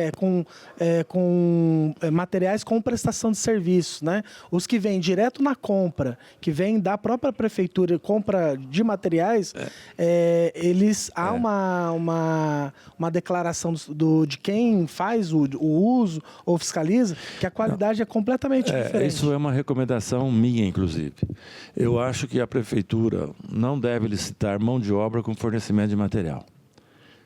com materiais com prestação de serviços, né? Os que vêm direto na compra, que vêm da própria prefeitura, compra de materiais, há uma declaração de quem faz o uso ou fiscaliza, que a qualidade é completamente diferente. Isso é uma recomendação minha, inclusive. Eu acho que a prefeitura não deve licitar mão de obra com fornecimento de material.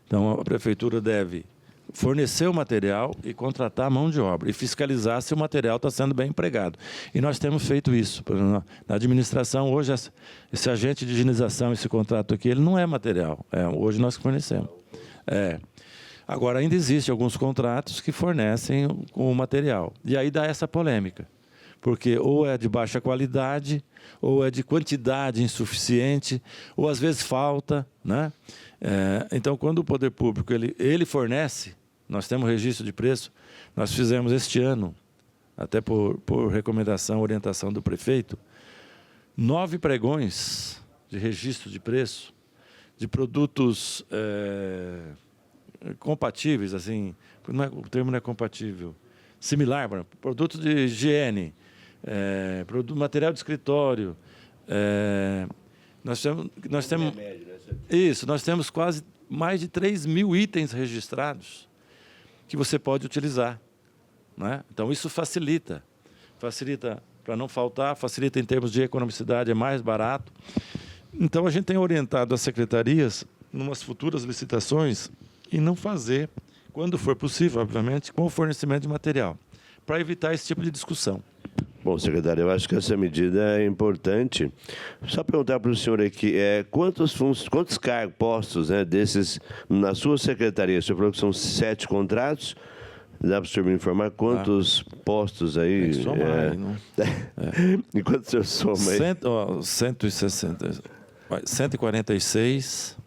Então, a prefeitura deve fornecer o material e contratar a mão de obra e fiscalizar se o material está sendo bem empregado. E nós temos feito isso. Na administração, hoje, esse agente de higienização, esse contrato aqui, ele não é material. Hoje nós fornecemos. Agora, ainda existem alguns contratos que fornecem o material. E aí dá essa polêmica. Porque ou é de baixa qualidade, ou é de quantidade insuficiente, ou às vezes falta, né? Então, quando o poder público ele fornece, nós temos registro de preço, nós fizemos este ano, até por recomendação, orientação do prefeito, 9 pregões de registro de preço de produtos compatíveis, assim, o termo não é compatível, similar, produtos de higiene, material de escritório. Nós temos isso, nós temos quase mais de 3.000 itens registrados que você pode utilizar, né? Então isso facilita para não faltar, facilita em termos de economicidade, é mais barato. Então a gente tem orientado as secretarias, numas futuras licitações, e não fazer, quando for possível, obviamente, com o fornecimento de material, para evitar esse tipo de discussão. Bom, secretário, eu acho que essa medida é importante. Só perguntar para o senhor aqui, quantos cargos, postos, né, desses, na sua secretaria? O senhor falou que são 7 contratos. Dá para o senhor me informar quantos postos aí? Tem que somar aí, não? Enquanto o senhor soma aí? 160, 146,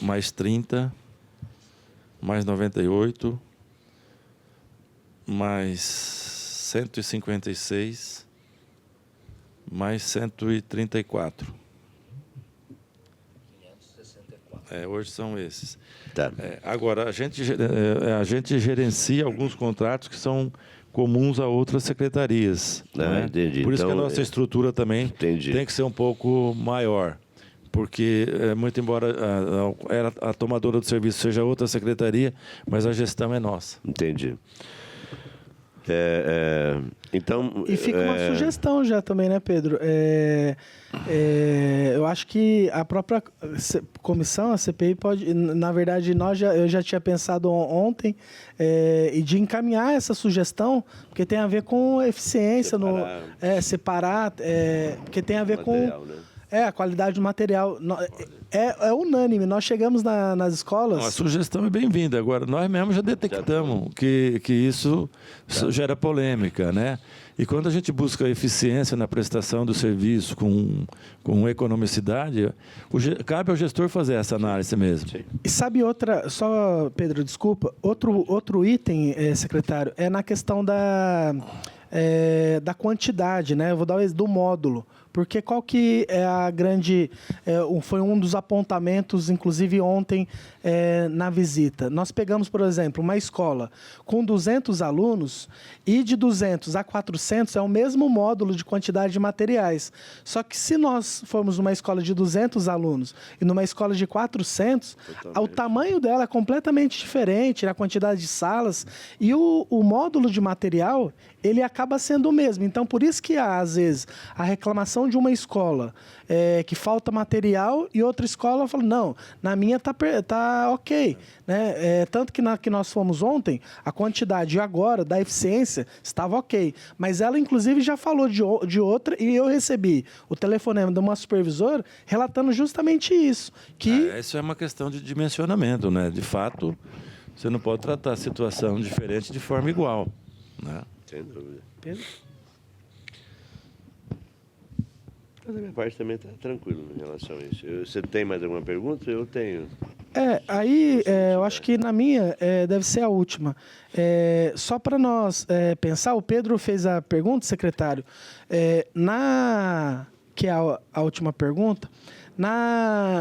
mais 30, mais 98, mais 156, mais 134. 564. Hoje são esses. Tá. Agora, a gente gerencia alguns contratos que são comuns a outras secretarias. Né? Entendi. Por isso então, que a nossa estrutura também tem que ser um pouco maior. Porque, muito embora a tomadora do serviço seja outra secretaria, mas a gestão é nossa. Entendi. Então, e fica uma sugestão já também, né, Pedro? Eu acho que a própria comissão, a CPI, pode... Na verdade, eu já tinha pensado ontem e de encaminhar essa sugestão, porque tem a ver com eficiência, separar, porque tem a ver material, com... Né? A qualidade do material. É unânime. Nós chegamos nas escolas... A sugestão é bem-vinda. Agora, nós mesmos já detectamos que isso gera polêmica, né? E quando a gente busca eficiência na prestação do serviço com economicidade, cabe ao gestor fazer essa análise mesmo. Sim. E sabe outra... Só, Pedro, desculpa. Outro item, secretário, é na questão da quantidade, né? Eu vou dar o exemplo do módulo. Porque qual que é a grande... foi um dos apontamentos, inclusive ontem, na visita. Nós pegamos, por exemplo, uma escola com 200 alunos e de 200 a 400 é o mesmo módulo de quantidade de materiais. Só que se nós formos numa escola de 200 alunos e numa escola de 400, o tamanho dela é completamente diferente, a quantidade de salas e o módulo de material, ele acaba sendo o mesmo. Então, por isso que há, às vezes, a reclamação de uma escola que falta material e outra escola fala, não, na minha tá ok. Né? Tanto que na que nós fomos ontem, a quantidade agora da eficiência estava ok. Mas ela, inclusive, já falou de outra e eu recebi o telefonema de uma supervisora relatando justamente isso. Isso é uma questão de dimensionamento, né? De fato, você não pode tratar a situação diferente de forma igual. Né? Sem dúvida. Pedro? Mas a minha parte também está tranquilo em relação a isso. Você tem mais alguma pergunta? Eu tenho. Eu acho que na minha deve ser a última. Só para nós pensar, o Pedro fez a pergunta, secretário, que é a última pergunta,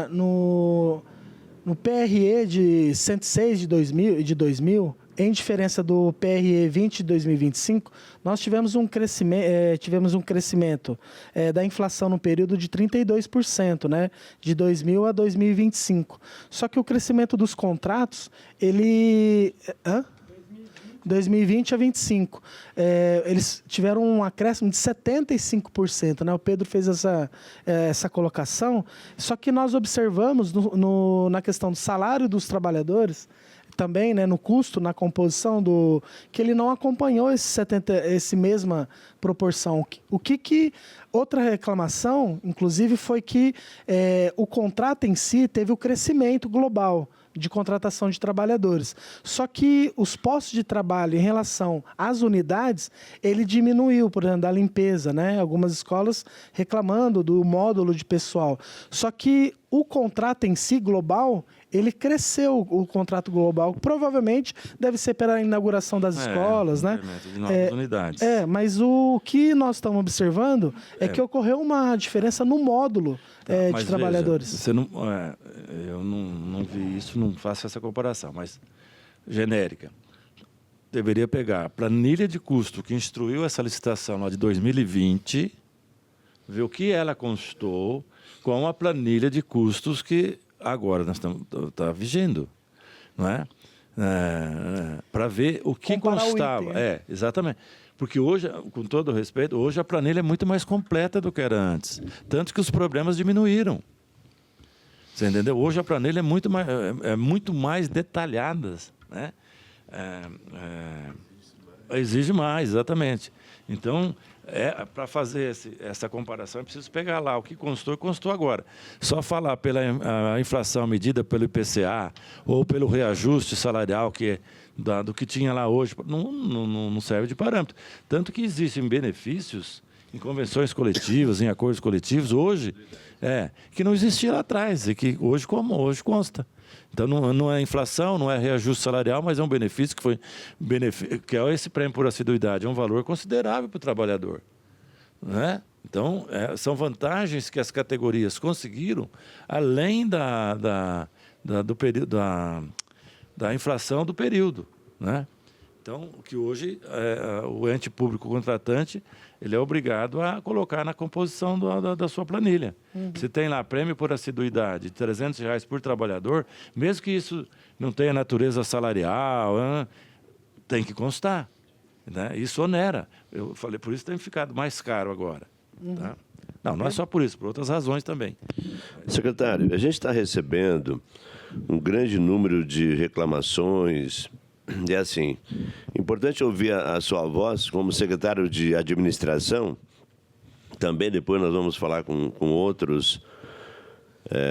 no PRE de 106 de 2000, em diferença do PRE 20 de 2025, nós tivemos um crescimento da inflação no período de 32%, né, de 2000 a 2025. Só que o crescimento dos contratos, ele... 2020 a 25. Eles tiveram um acréscimo de 75%. Né? O Pedro fez essa colocação. Só que nós observamos na questão do salário dos trabalhadores, também, né, no custo, na composição, que ele não acompanhou esse mesma proporção. Outra reclamação, inclusive, foi que o contrato em si teve o crescimento global de contratação de trabalhadores. Só que os postos de trabalho em relação às unidades, ele diminuiu, por exemplo, da limpeza, né? Algumas escolas reclamando do módulo de pessoal. Só que o contrato em si, global, ele cresceu o contrato global. Provavelmente deve ser pela inauguração das escolas, né? De novas unidades. Mas o que nós estamos observando é que ocorreu uma diferença no módulo de trabalhadores. Veja, você não, eu não vi isso, não faço essa comparação, mas genérica. Deveria pegar a planilha de custo que instruiu essa licitação lá de 2020, ver o que ela constou com a planilha de custos que agora nós está vigendo, não é? Para ver o que Comparar constava. o item, Exatamente. Porque hoje, com todo o respeito, hoje a planilha é muito mais completa do que era antes. Tanto que os problemas diminuíram. Você entendeu? Hoje a planilha é muito mais detalhada, né? Exige mais, exatamente. Então, para fazer essa comparação, é preciso pegar lá o que constou agora. Só falar pela a inflação medida pelo IPCA ou pelo reajuste salarial do que tinha lá hoje, não serve de parâmetro. Tanto que existem benefícios em convenções coletivas, em acordos coletivos, hoje, que não existia lá atrás, e que hoje consta. Então, não é inflação, não é reajuste salarial, mas é um benefício que é esse prêmio por assiduidade, é um valor considerável para o trabalhador, né? Então, são vantagens que as categorias conseguiram, além do período, da inflação do período, né? Então, o que hoje o ente público contratante ele é obrigado a colocar na composição da sua planilha. Se tem lá prêmio por assiduidade de R$300 por trabalhador, mesmo que isso não tenha natureza salarial, tem que constar, né? Isso onera. Eu falei, por isso tem ficado mais caro agora. Tá? Não é só por isso, por outras razões também. Secretário, a gente está recebendo um grande número de reclamações. É assim, importante ouvir a sua voz como secretário de administração. Também depois nós vamos falar com outros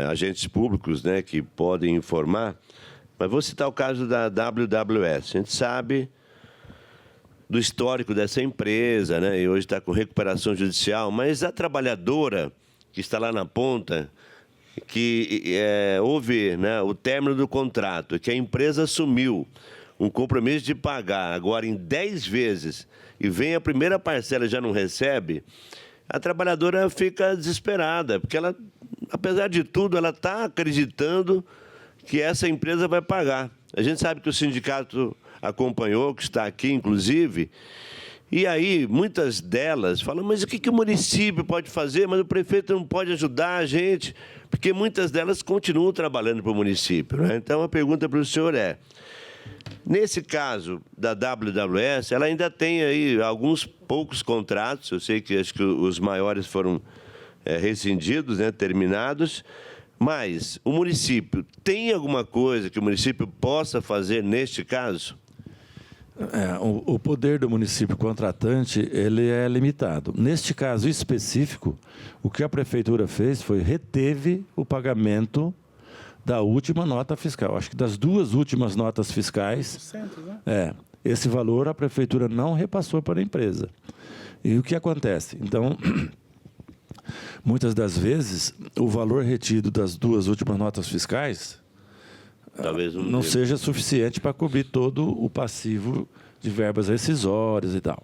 agentes públicos, né, que podem informar. Mas vou citar o caso da WWS. A gente sabe do histórico dessa empresa, né, e hoje está com recuperação judicial, mas a trabalhadora que está lá na ponta, que houve, né, o término do contrato, que a empresa assumiu um compromisso de pagar agora em 10 vezes e vem a primeira parcela e já não recebe, a trabalhadora fica desesperada, porque ela, apesar de tudo, ela está acreditando que essa empresa vai pagar. A gente sabe que o sindicato acompanhou, que está aqui, inclusive, e aí muitas delas falam, mas o que o município pode fazer? Mas o prefeito não pode ajudar a gente, porque muitas delas continuam trabalhando para o município, né? Então, a pergunta para o senhor nesse caso da WWS, ela ainda tem aí alguns poucos contratos, eu sei que acho que os maiores foram rescindidos, né, terminados, mas o município tem alguma coisa que o município possa fazer neste caso? O poder do município contratante ele é limitado. Neste caso específico, o que a prefeitura fez foi reteve o pagamento da última nota fiscal. Acho que das 2 últimas notas fiscais, esse valor a prefeitura não repassou para a empresa. E o que acontece? Então, muitas das vezes, o valor retido das 2 últimas notas fiscais talvez não seja suficiente para cobrir todo o passivo de verbas rescisórias e tal.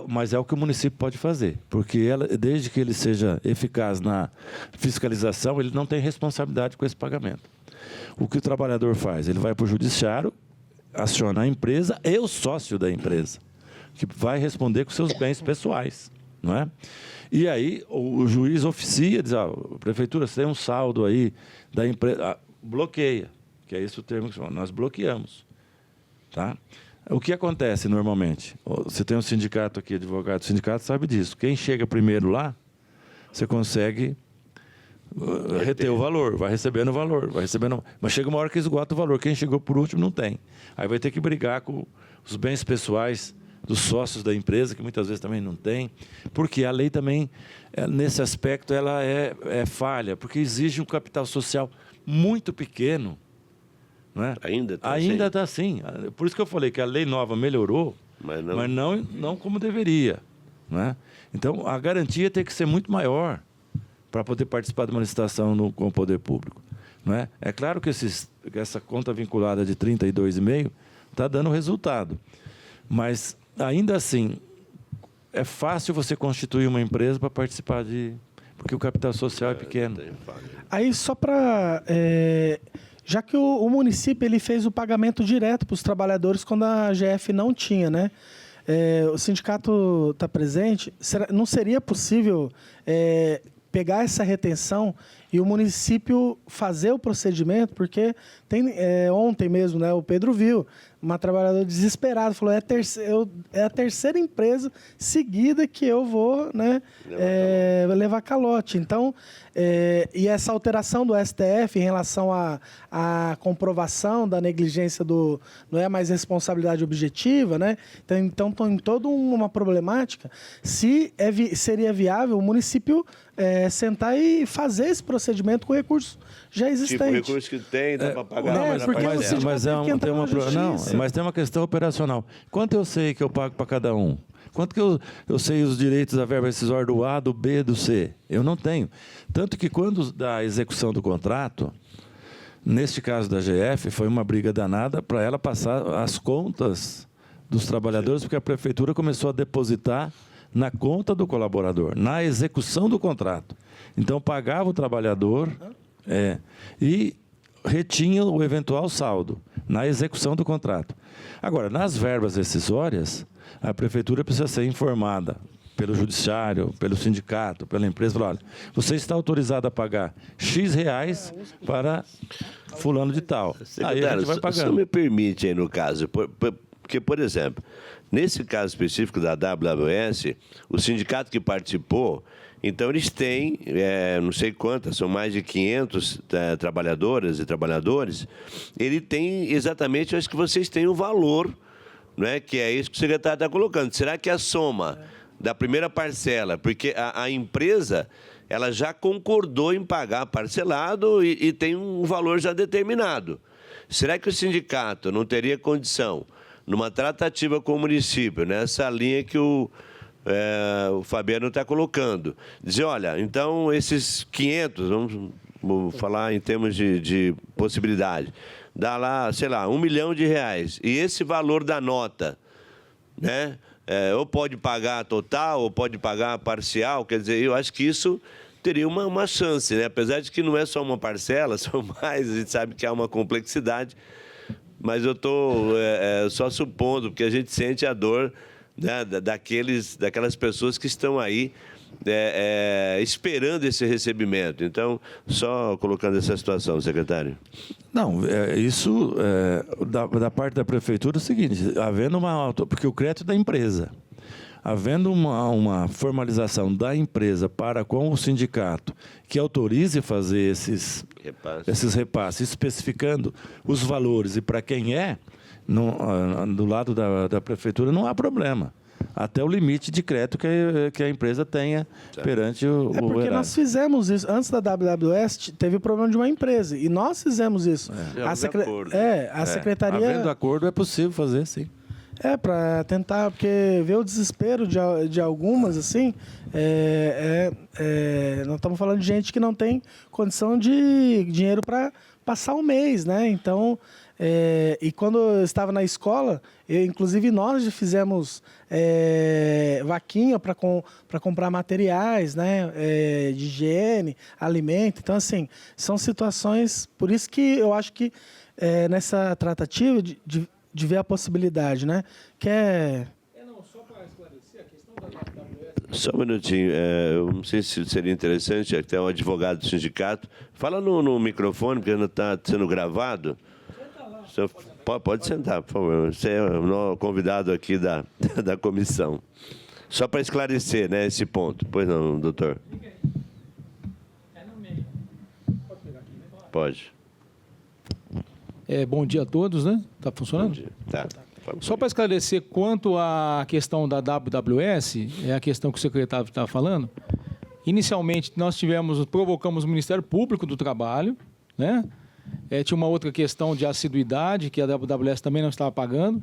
Mas é o que o município pode fazer, porque desde que ele seja eficaz na fiscalização, ele não tem responsabilidade com esse pagamento. O que o trabalhador faz? Ele vai para o judiciário, aciona a empresa e o sócio da empresa, que vai responder com seus bens pessoais, não é? E aí o juiz oficia, diz, prefeitura, você tem um saldo aí da empresa, bloqueia, que é esse o termo que nós bloqueamos, tá? O que acontece normalmente? Você tem um sindicato aqui, advogado do sindicato, sabe disso. Quem chega primeiro lá, você consegue reter o valor, vai recebendo o valor, mas chega uma hora que esgota o valor. Quem chegou por último não tem. Aí vai ter que brigar com os bens pessoais dos sócios da empresa, que muitas vezes também não tem, porque a lei também, nesse aspecto, ela é falha, porque exige um capital social muito pequeno. Não é? Ainda está assim. Por isso que eu falei que a lei nova melhorou, mas não como deveria. Não é? Então, a garantia tem que ser muito maior para poder participar de uma licitação com o poder público. Não é? É claro que essa conta vinculada de 32,5 está dando resultado. Mas, ainda assim, é fácil você constituir uma empresa para participar porque o capital social é pequeno. Aí, só para... já que o município ele fez o pagamento direto para os trabalhadores quando a GF não tinha, né? O sindicato está presente. Não seria possível pegar essa retenção e o município fazer o procedimento? Porque ontem mesmo, né, o Pedro viu uma trabalhadora desesperada, falou, é a terceira empresa seguida que eu vou, né, levar calote. Então, e essa alteração do STF em relação à comprovação da negligência não é mais responsabilidade objetiva, né? Então tem toda uma problemática. Seria viável o município sentar e fazer esse procedimento com recursos já existentes. Tipo, recursos que tem, dá para pagar. Mas tem uma questão operacional. Quanto eu sei que eu pago para cada um? Quanto que eu sei os direitos da verba rescisória do A, do B, do C? Eu não tenho. Tanto que quando da execução do contrato, neste caso da GF, foi uma briga danada para ela passar as contas dos trabalhadores, porque a prefeitura começou a depositar na conta do colaborador, na execução do contrato. Então, pagava o trabalhador e retinha o eventual saldo na execução do contrato. Agora, nas verbas rescisórias, a prefeitura precisa ser informada pelo judiciário, pelo sindicato, pela empresa, falar, olha, você está autorizado a pagar X reais para fulano de tal. Aí a gente vai pagando. Só me permite aí no caso, porque, por exemplo, nesse caso específico da AWS, o sindicato que participou, então eles têm, não sei quantas, são mais de 500 trabalhadoras e trabalhadores, ele tem exatamente, acho que vocês têm o valor, não é? Que é isso que o secretário está colocando. Será que a soma da primeira parcela, porque a empresa ela já concordou em pagar parcelado e tem um valor já determinado. Será que o sindicato não teria condição, numa tratativa com o município, nessa linha que o Fabiano está colocando, dizer, olha, então esses 500, vamos falar em termos de possibilidade, dá lá, sei lá, R$1 milhão, e esse valor da nota, né, ou pode pagar total, ou pode pagar parcial, quer dizer, eu acho que isso teria uma chance, né? Apesar de que não é só uma parcela, são mais, a gente sabe que há uma complexidade, mas eu estou só supondo, porque a gente sente a dor, né, daquelas pessoas que estão aí esperando esse recebimento. Então, só colocando essa situação, secretário. Não, isso da parte da prefeitura é o seguinte, havendo porque o crédito é da empresa, havendo uma formalização da empresa para com o sindicato que autorize fazer esses repasses, especificando os valores e para quem do lado da prefeitura não há problema. Até o limite de crédito que a empresa tenha perante o porque erário. nós fizemos isso. Antes da AWS, teve o problema de uma empresa. E nós fizemos isso. A secretaria... Havendo acordo, é possível fazer, sim. Para tentar, porque ver o desespero de algumas, assim, nós estamos falando de gente que não tem condição de dinheiro para passar um mês, né? Então, e quando eu estava na escola, inclusive nós já fizemos vaquinha para comprar materiais, né? De higiene, alimento. Então, assim, são situações, por isso que eu acho que nessa tratativa de ver a possibilidade, né? Só para esclarecer a questão da AWS. Só um minutinho, eu não sei se seria interessante, já que tem um advogado do sindicato, fala no microfone, porque não está sendo gravado. Pode sentar, por favor. Você é o convidado aqui da comissão. Só para esclarecer, né, esse ponto. Pois não, doutor? No meio. Pode pegar aqui, né? Pode. Bom dia a todos, né? Está funcionando? Tá. Só para esclarecer quanto à questão da AWS, a questão que o secretário estava falando. Inicialmente, nós provocamos o Ministério Público do Trabalho, né? Tinha uma outra questão de assiduidade, que a AWS também não estava pagando,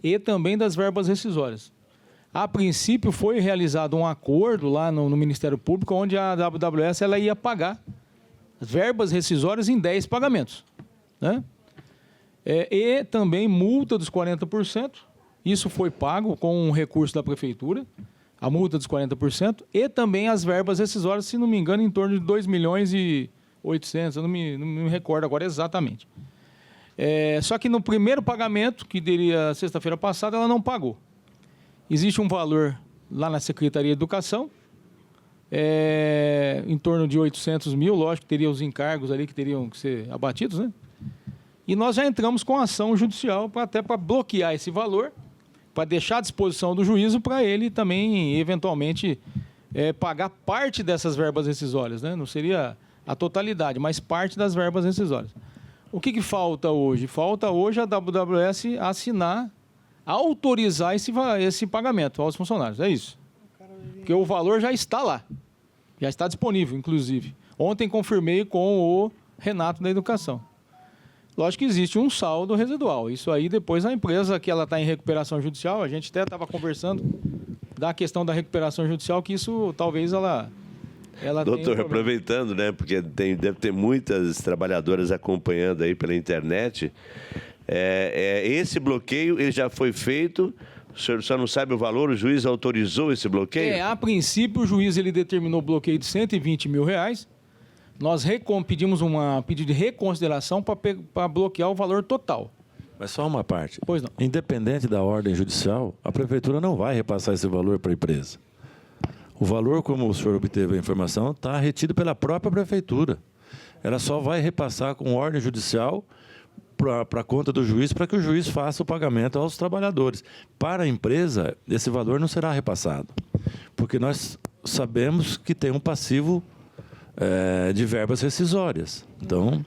e também das verbas rescisórias. A princípio, foi realizado um acordo lá no Ministério Público, onde a AWS ela ia pagar verbas rescisórias em 10 pagamentos, né? E também multa dos 40%. Isso foi pago com um recurso da prefeitura, a multa dos 40%, e também as verbas rescisórias, se não me engano, em torno de 2.800.000, eu não me recordo agora exatamente. Só que no primeiro pagamento, que teria sexta-feira passada, ela não pagou. Existe um valor lá na Secretaria de Educação, em torno de 800 mil, lógico que teria os encargos ali que teriam que ser abatidos, né? E nós já entramos com ação judicial até para bloquear esse valor, para deixar à disposição do juízo para ele também, eventualmente, pagar parte dessas verbas rescisórias, né? Não seria a totalidade, mas parte das verbas rescisórias. O que falta hoje? Falta hoje a WWS assinar, autorizar esse pagamento aos funcionários, é isso. Porque o valor já está lá, já está disponível, inclusive. Ontem confirmei com o Renato da Educação. Lógico que existe um saldo residual. Isso aí depois a empresa que ela está em recuperação judicial, a gente até estava conversando da questão da recuperação judicial, que isso talvez ela Doutor, aproveitando, né, porque deve ter muitas trabalhadoras acompanhando aí pela internet, esse bloqueio ele já foi feito, o senhor só não sabe o valor, o juiz autorizou esse bloqueio? A princípio o juiz ele determinou o bloqueio de R$120 mil. Nós pedimos um pedido de reconsideração para bloquear o valor total. Mas só uma parte. Pois não. Independente da ordem judicial, a prefeitura não vai repassar esse valor para a empresa. O valor, como o senhor obteve a informação, está retido pela própria prefeitura. Ela só vai repassar com ordem judicial para a conta do juiz, para que o juiz faça o pagamento aos trabalhadores. Para a empresa, esse valor não será repassado, porque nós sabemos que tem um passivo de verbas rescisórias. Então,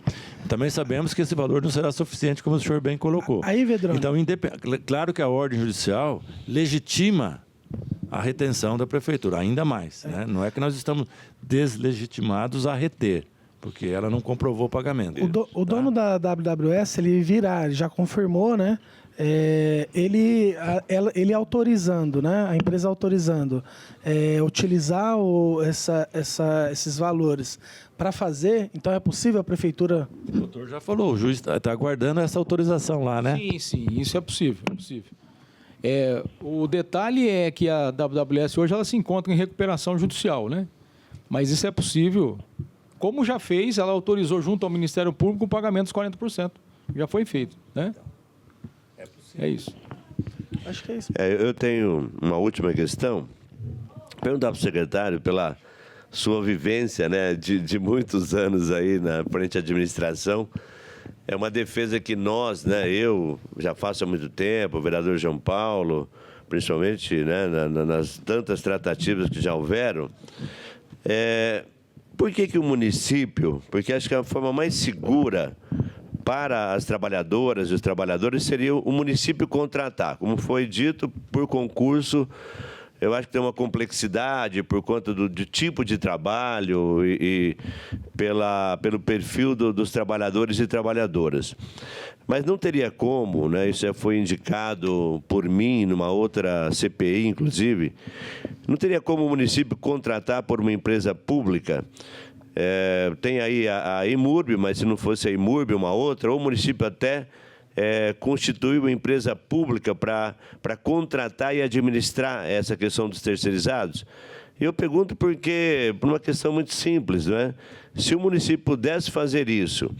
também sabemos que esse valor não será suficiente, como o senhor bem colocou. Aí, Vedrão. Então, claro que a ordem judicial legitima a retenção da prefeitura, ainda mais. Né? Não é que nós estamos deslegitimados a reter, porque ela não comprovou o pagamento. O dono da WWS, ele já confirmou, né? Ele autorizando, né? A empresa autorizando utilizar esses valores para fazer, então é possível a prefeitura... O doutor já falou, o juiz está aguardando essa autorização lá, né? Sim, isso é possível, o detalhe é que a WWS hoje ela se encontra em recuperação judicial, né? Mas isso é possível. Como já fez, ela autorizou junto ao Ministério Público o pagamento dos 40%. Já foi feito, né? É isso. Acho que é isso. Eu tenho uma última questão. Perguntar para o secretário pela sua vivência, né, de muitos anos aí na frente à administração. É uma defesa que nós, né, eu já faço há muito tempo, o vereador João Paulo, principalmente, né, nas tantas tratativas que já houveram. Por que o município, porque acho que a forma mais segura para as trabalhadoras e os trabalhadores seria o município contratar, como foi dito, por concurso. Eu acho que tem uma complexidade por conta do tipo de trabalho e pelo perfil dos trabalhadores e trabalhadoras. Mas não teria como, né, isso já foi indicado por mim numa outra CPI, inclusive, não teria como o município contratar por uma empresa pública. Tem aí a Imurb, mas se não fosse a Imurb, uma outra, ou o município até constitui uma empresa pública para contratar e administrar essa questão dos terceirizados. Eu pergunto por uma questão muito simples, não é? Se o município pudesse fazer isso,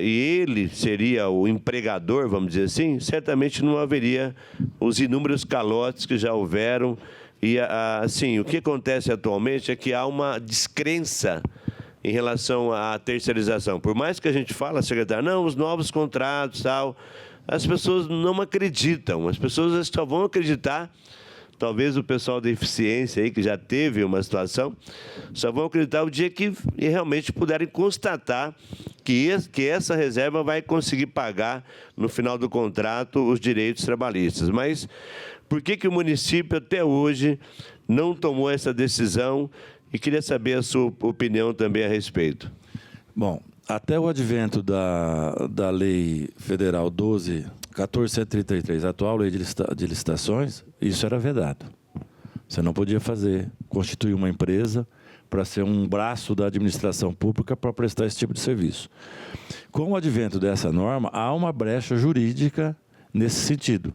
e ele seria o empregador, vamos dizer assim, certamente não haveria os inúmeros calotes que já houveram. E, assim, o que acontece atualmente é que há uma descrença em relação à terceirização. Por mais que a gente fale, secretário, não, os novos contratos, tal, as pessoas não acreditam. As pessoas só vão acreditar, talvez o pessoal da eficiência aí, que já teve uma situação, só vão acreditar o dia que realmente puderem constatar que essa reserva vai conseguir pagar, no final do contrato, os direitos trabalhistas. Mas por que o município, até hoje, não tomou essa decisão? E queria saber a sua opinião também a respeito. Bom, até o advento da Lei Federal 14.133, a atual Lei de Licitações, isso era vedado. Você não podia constituir uma empresa para ser um braço da administração pública para prestar esse tipo de serviço. Com o advento dessa norma, há uma brecha jurídica nesse sentido.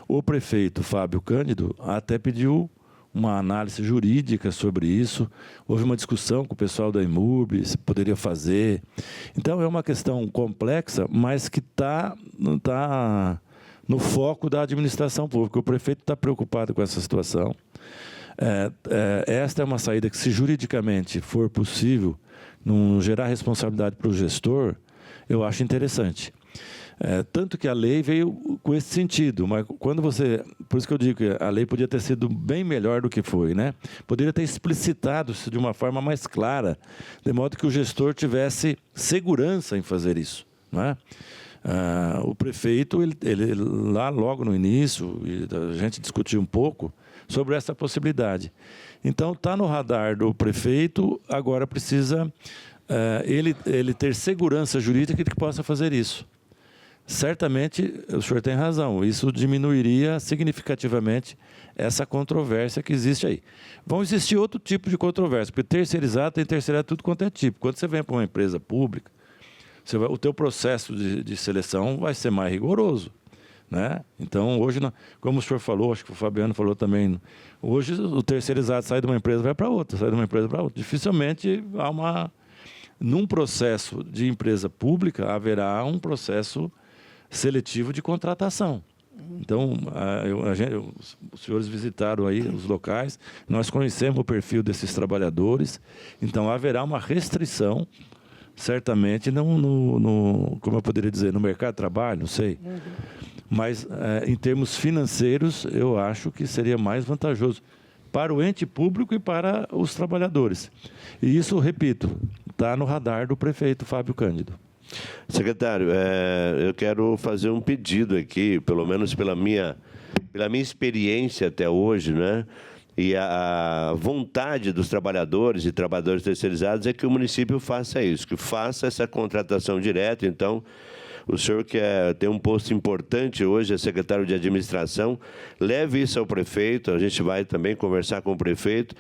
O prefeito Fábio Cândido até pediu uma análise jurídica sobre isso, houve uma discussão com o pessoal da IMURB, se poderia fazer. Então, é uma questão complexa, mas que está no foco da administração pública. O prefeito está preocupado com essa situação. Esta é uma saída que, se juridicamente for possível, não gerar responsabilidade para o gestor, eu acho interessante. Tanto que a lei veio com esse sentido, mas quando você... Por isso que eu digo que a lei podia ter sido bem melhor do que foi, né? Poderia ter explicitado isso de uma forma mais clara, de modo que o gestor tivesse segurança em fazer isso, não é? O prefeito, ele lá logo no início, a gente discutiu um pouco sobre essa possibilidade. Então, está no radar do prefeito, agora precisa ele ter segurança jurídica de que possa fazer isso. Certamente, o senhor tem razão, isso diminuiria significativamente essa controvérsia que existe aí. Vão existir outro tipo de controvérsia, porque terceirizado tem terceirizado tudo quanto é tipo. Quando você vem para uma empresa pública, o teu processo de seleção vai ser mais rigoroso, né? Então, hoje, como o senhor falou, acho que o Fabiano falou também, hoje o terceirizado sai de uma empresa e vai para outra, sai de uma empresa para outra. Dificilmente num processo de empresa pública, haverá um processo seletivo de contratação. Então, os senhores visitaram aí os locais, nós conhecemos o perfil desses trabalhadores, então haverá uma restrição, certamente, como eu poderia dizer, no mercado de trabalho, não sei. Mas, em termos financeiros, eu acho que seria mais vantajoso para o ente público e para os trabalhadores. E isso, repito, está no radar do prefeito Fábio Cândido. Secretário, eu quero fazer um pedido aqui, pelo menos pela minha experiência até hoje, né? E a vontade dos trabalhadores e trabalhadores terceirizados é que o município faça isso, que faça essa contratação direta. Então, o senhor que tem um posto importante hoje, é secretário de administração, leve isso ao prefeito, a gente vai também conversar com o prefeito,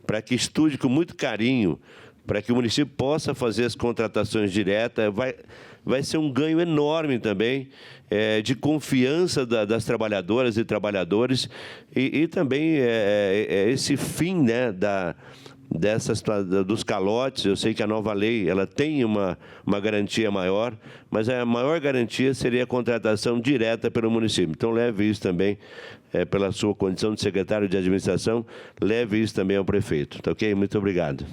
para que estude com muito carinho, para que o município possa fazer as contratações diretas. Vai ser um ganho enorme também de confiança das trabalhadoras e trabalhadores e também esse fim, né, dos calotes. Eu sei que a nova lei ela tem uma garantia maior, mas a maior garantia seria a contratação direta pelo município. Então, leve isso também, pela sua condição de secretário de administração, leve isso também ao prefeito. Tá ok? Muito obrigado.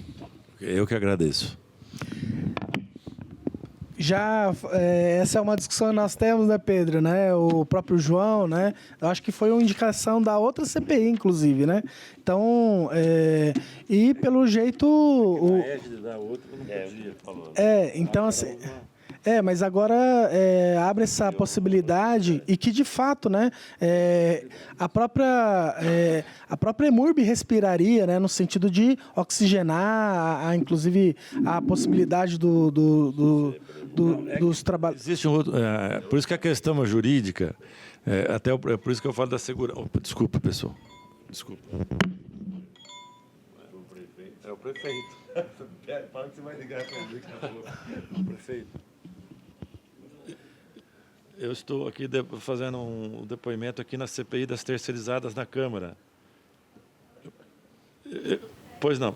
Eu que agradeço. Essa é uma discussão que nós temos, né, Pedro? Né? O próprio João, né? Eu acho que foi uma indicação da outra CPI, inclusive, né? Então, e pelo jeito... da outra não podia, falou. Então, assim... mas agora abre essa possibilidade e que, de fato, né, a própria EMURB respiraria, né, no sentido de oxigenar, inclusive, a possibilidade dos trabalhos. Existe um outro... por isso que a questão jurídica, por isso que eu falo da segurança... Desculpa, pessoal. Desculpa. É o prefeito. Fala que você vai ligar para ele. O prefeito. Eu estou aqui fazendo um depoimento aqui na CPI das terceirizadas na Câmara. Pois não.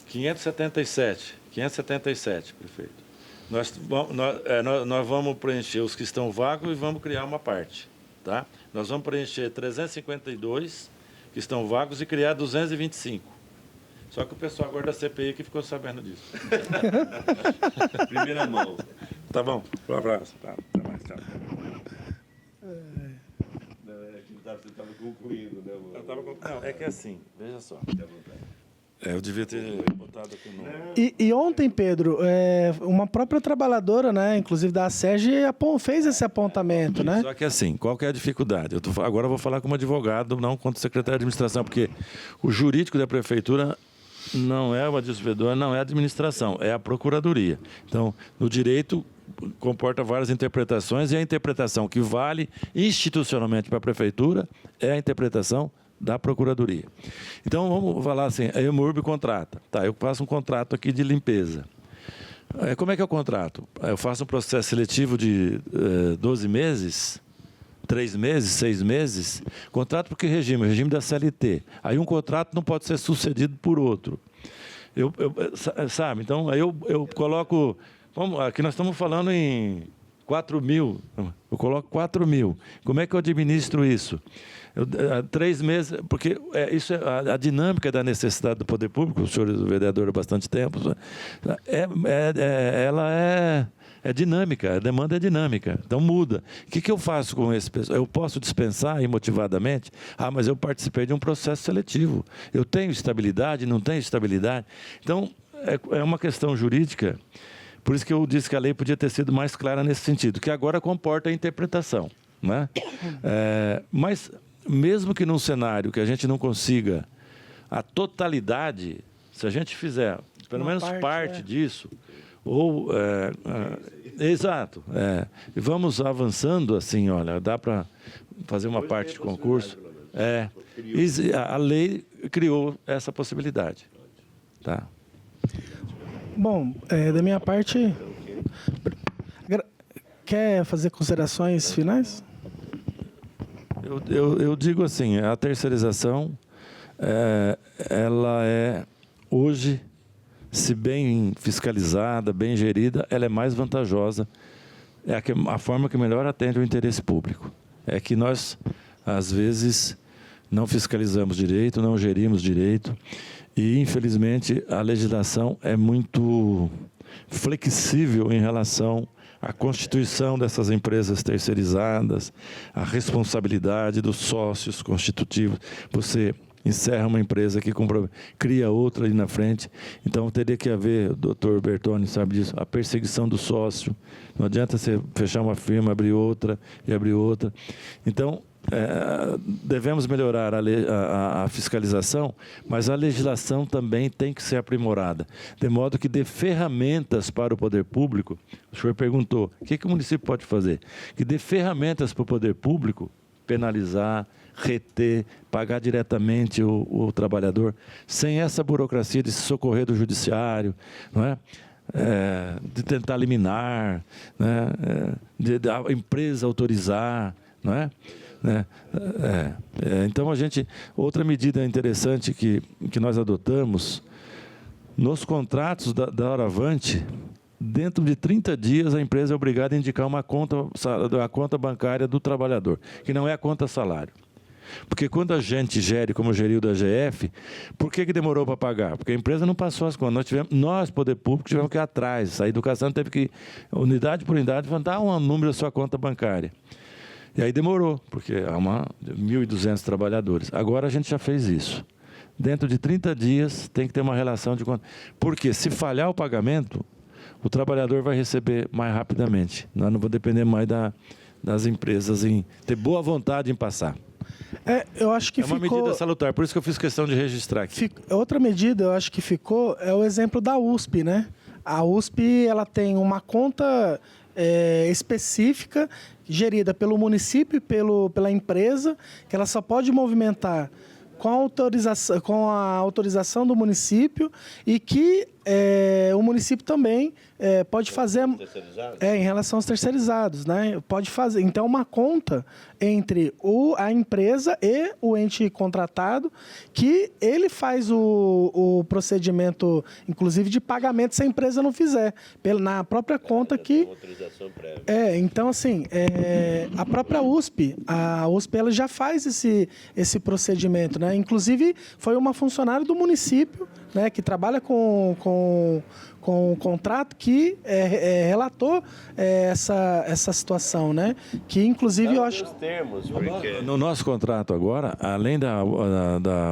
577, prefeito. Nós vamos preencher os que estão vagos e vamos criar uma parte. Tá? Nós vamos preencher 352 que estão vagos e criar 225. Só que o pessoal agora da CPI que ficou sabendo disso. Primeira mão. Tá bom. Um abraço. Tá mais, tchau. Você estava concluindo, né, amor? Não, é que é assim, veja só. Eu devia ter botado aqui no... E ontem, Pedro, uma própria trabalhadora, né, inclusive da SERG, fez esse apontamento, né? Só que assim, qual que é a dificuldade? Agora eu vou falar como advogado, não quanto secretário de administração, porque o jurídico da prefeitura não é o desenvolvedor, não é a administração, é a procuradoria. Então, no direito, comporta várias interpretações, e a interpretação que vale institucionalmente para a prefeitura é a interpretação da Procuradoria. Então, vamos falar assim, a EMURB contrata. Tá, eu faço um contrato aqui de limpeza. Como é que é o contrato? Eu faço um processo seletivo de 12 meses, 3 meses, 6 meses. Contrato por que regime? Regime da CLT. Aí um contrato não pode ser sucedido por outro. Sabe? Então, aí eu coloco... aqui nós estamos falando em 4 mil. Eu coloco 4 mil. Como é que eu administro isso? 3 meses, porque isso é a dinâmica da necessidade do poder público, o senhor é vereador há bastante tempo, ela é dinâmica, a demanda é dinâmica, então muda. O que eu faço com esse pessoal? Eu posso dispensar imotivadamente? Mas eu participei de um processo seletivo. Eu tenho estabilidade, não tenho estabilidade? Então, é uma questão jurídica, por isso que eu disse que a lei podia ter sido mais clara nesse sentido, que agora comporta a interpretação, né? Mas, mesmo que num cenário que a gente não consiga a totalidade, se a gente fizer pelo menos parte disso, ou... exato. E vamos avançando assim, olha, dá para fazer uma parte de concurso. A lei criou essa possibilidade. Tá? Bom, da minha parte, quer fazer considerações finais? Eu digo assim, a terceirização, ela é, hoje, se bem fiscalizada, bem gerida, ela é mais vantajosa, é a forma que melhor atende o interesse público. É que nós, às vezes, não fiscalizamos direito, não gerimos direito, e, infelizmente, a legislação é muito flexível em relação à constituição dessas empresas terceirizadas, a responsabilidade dos sócios constitutivos. Você encerra uma empresa que cria outra ali na frente. Então, teria que haver, o doutor Bertoni sabe disso, a perseguição do sócio. Não adianta você fechar uma firma, abrir outra e abrir outra. Então, devemos melhorar a fiscalização, mas a legislação também tem que ser aprimorada, de modo que dê ferramentas para o poder público. O senhor perguntou, o que o município pode fazer? Que dê ferramentas para o poder público penalizar, reter, pagar diretamente o trabalhador, sem essa burocracia de se socorrer do judiciário, não é? De tentar liminar, né? De a empresa autorizar, não é? Então, outra medida interessante que nós adotamos, nos contratos da Horavante, dentro de 30 dias a empresa é obrigada a indicar a conta bancária do trabalhador, que não é a conta salário. Porque quando a gente gere, como geriu da GF, por que demorou para pagar? Porque a empresa não passou as contas. Nós, poder público, tivemos que ir atrás. A educação teve que, unidade por unidade, dar um número da sua conta bancária. E aí demorou, porque há 1.200 trabalhadores. Agora a gente já fez isso. Dentro de 30 dias tem que ter uma relação de conta. Porque se falhar o pagamento, o trabalhador vai receber mais rapidamente. Nós não vamos depender mais das empresas em ter boa vontade em passar. Eu acho que uma medida salutar, por isso que eu fiz questão de registrar aqui. Outra medida, eu acho que ficou, é o exemplo da USP, né? A USP, ela tem uma conta específica, gerida pelo município e pela empresa, que ela só pode movimentar com a autorização do município e que o município também pode fazer em relação aos terceirizados, né? Pode fazer então uma conta entre a empresa e o ente contratado, que ele faz o procedimento, inclusive de pagamento, se a empresa não fizer, na própria conta que então assim a própria USP, ela já faz esse procedimento, né? Inclusive foi uma funcionária do município, né, que trabalha com o contrato, que relatou essa situação, né? Que, inclusive, eu acho... No nosso contrato agora, além da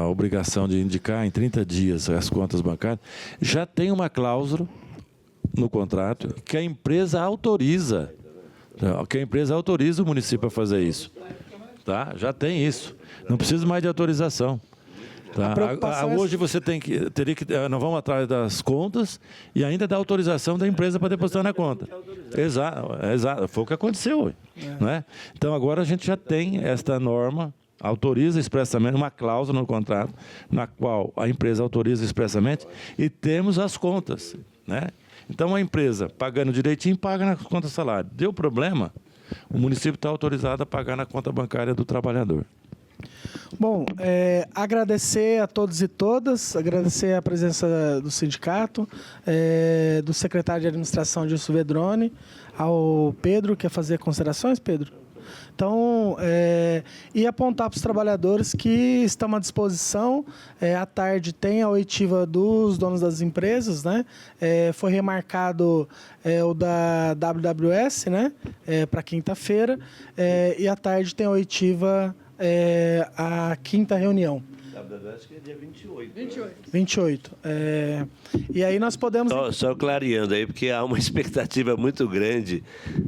obrigação de indicar em 30 dias as contas bancárias, já tem uma cláusula no contrato que a empresa autoriza. Que a empresa autoriza o município a fazer isso. Tá? Já tem isso. Não precisa mais de autorização. Tá. Hoje você teria que nós vamos atrás das contas e ainda da autorização da empresa para depositar na conta. Exato, foi o que aconteceu, não é? Então agora a gente já tem esta norma autoriza expressamente uma cláusula no contrato, na qual a empresa autoriza expressamente, e temos as contas, né? Então, a empresa, pagando direitinho, paga na conta salário. Deu problema, o município está autorizado a pagar na conta bancária do trabalhador. Bom, agradecer a todos e todas, agradecer a presença do sindicato, do secretário de administração, Gilson Vedrone, ao Pedro, quer fazer considerações, Pedro? Então, e apontar para os trabalhadores que estão à disposição. À tarde tem a oitiva dos donos das empresas, né? Foi remarcado o da WWS, né? Para quinta-feira. E à tarde tem a oitiva, a quinta reunião. Acho que é dia 28. 28. E aí nós podemos... Só clareando aí, porque há uma expectativa muito grande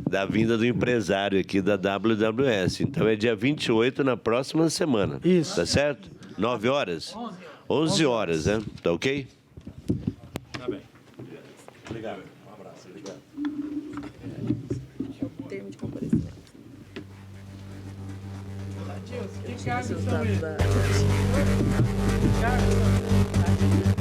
da vinda do empresário aqui da WWS. Então é dia 28 na próxima semana. Isso. Tá certo? 9 horas? 11 horas, né? Tá ok? Tá bem. Obrigado. Um abraço. Obrigado. Termo de comparecimento. Que cargos são eles? Resultado da...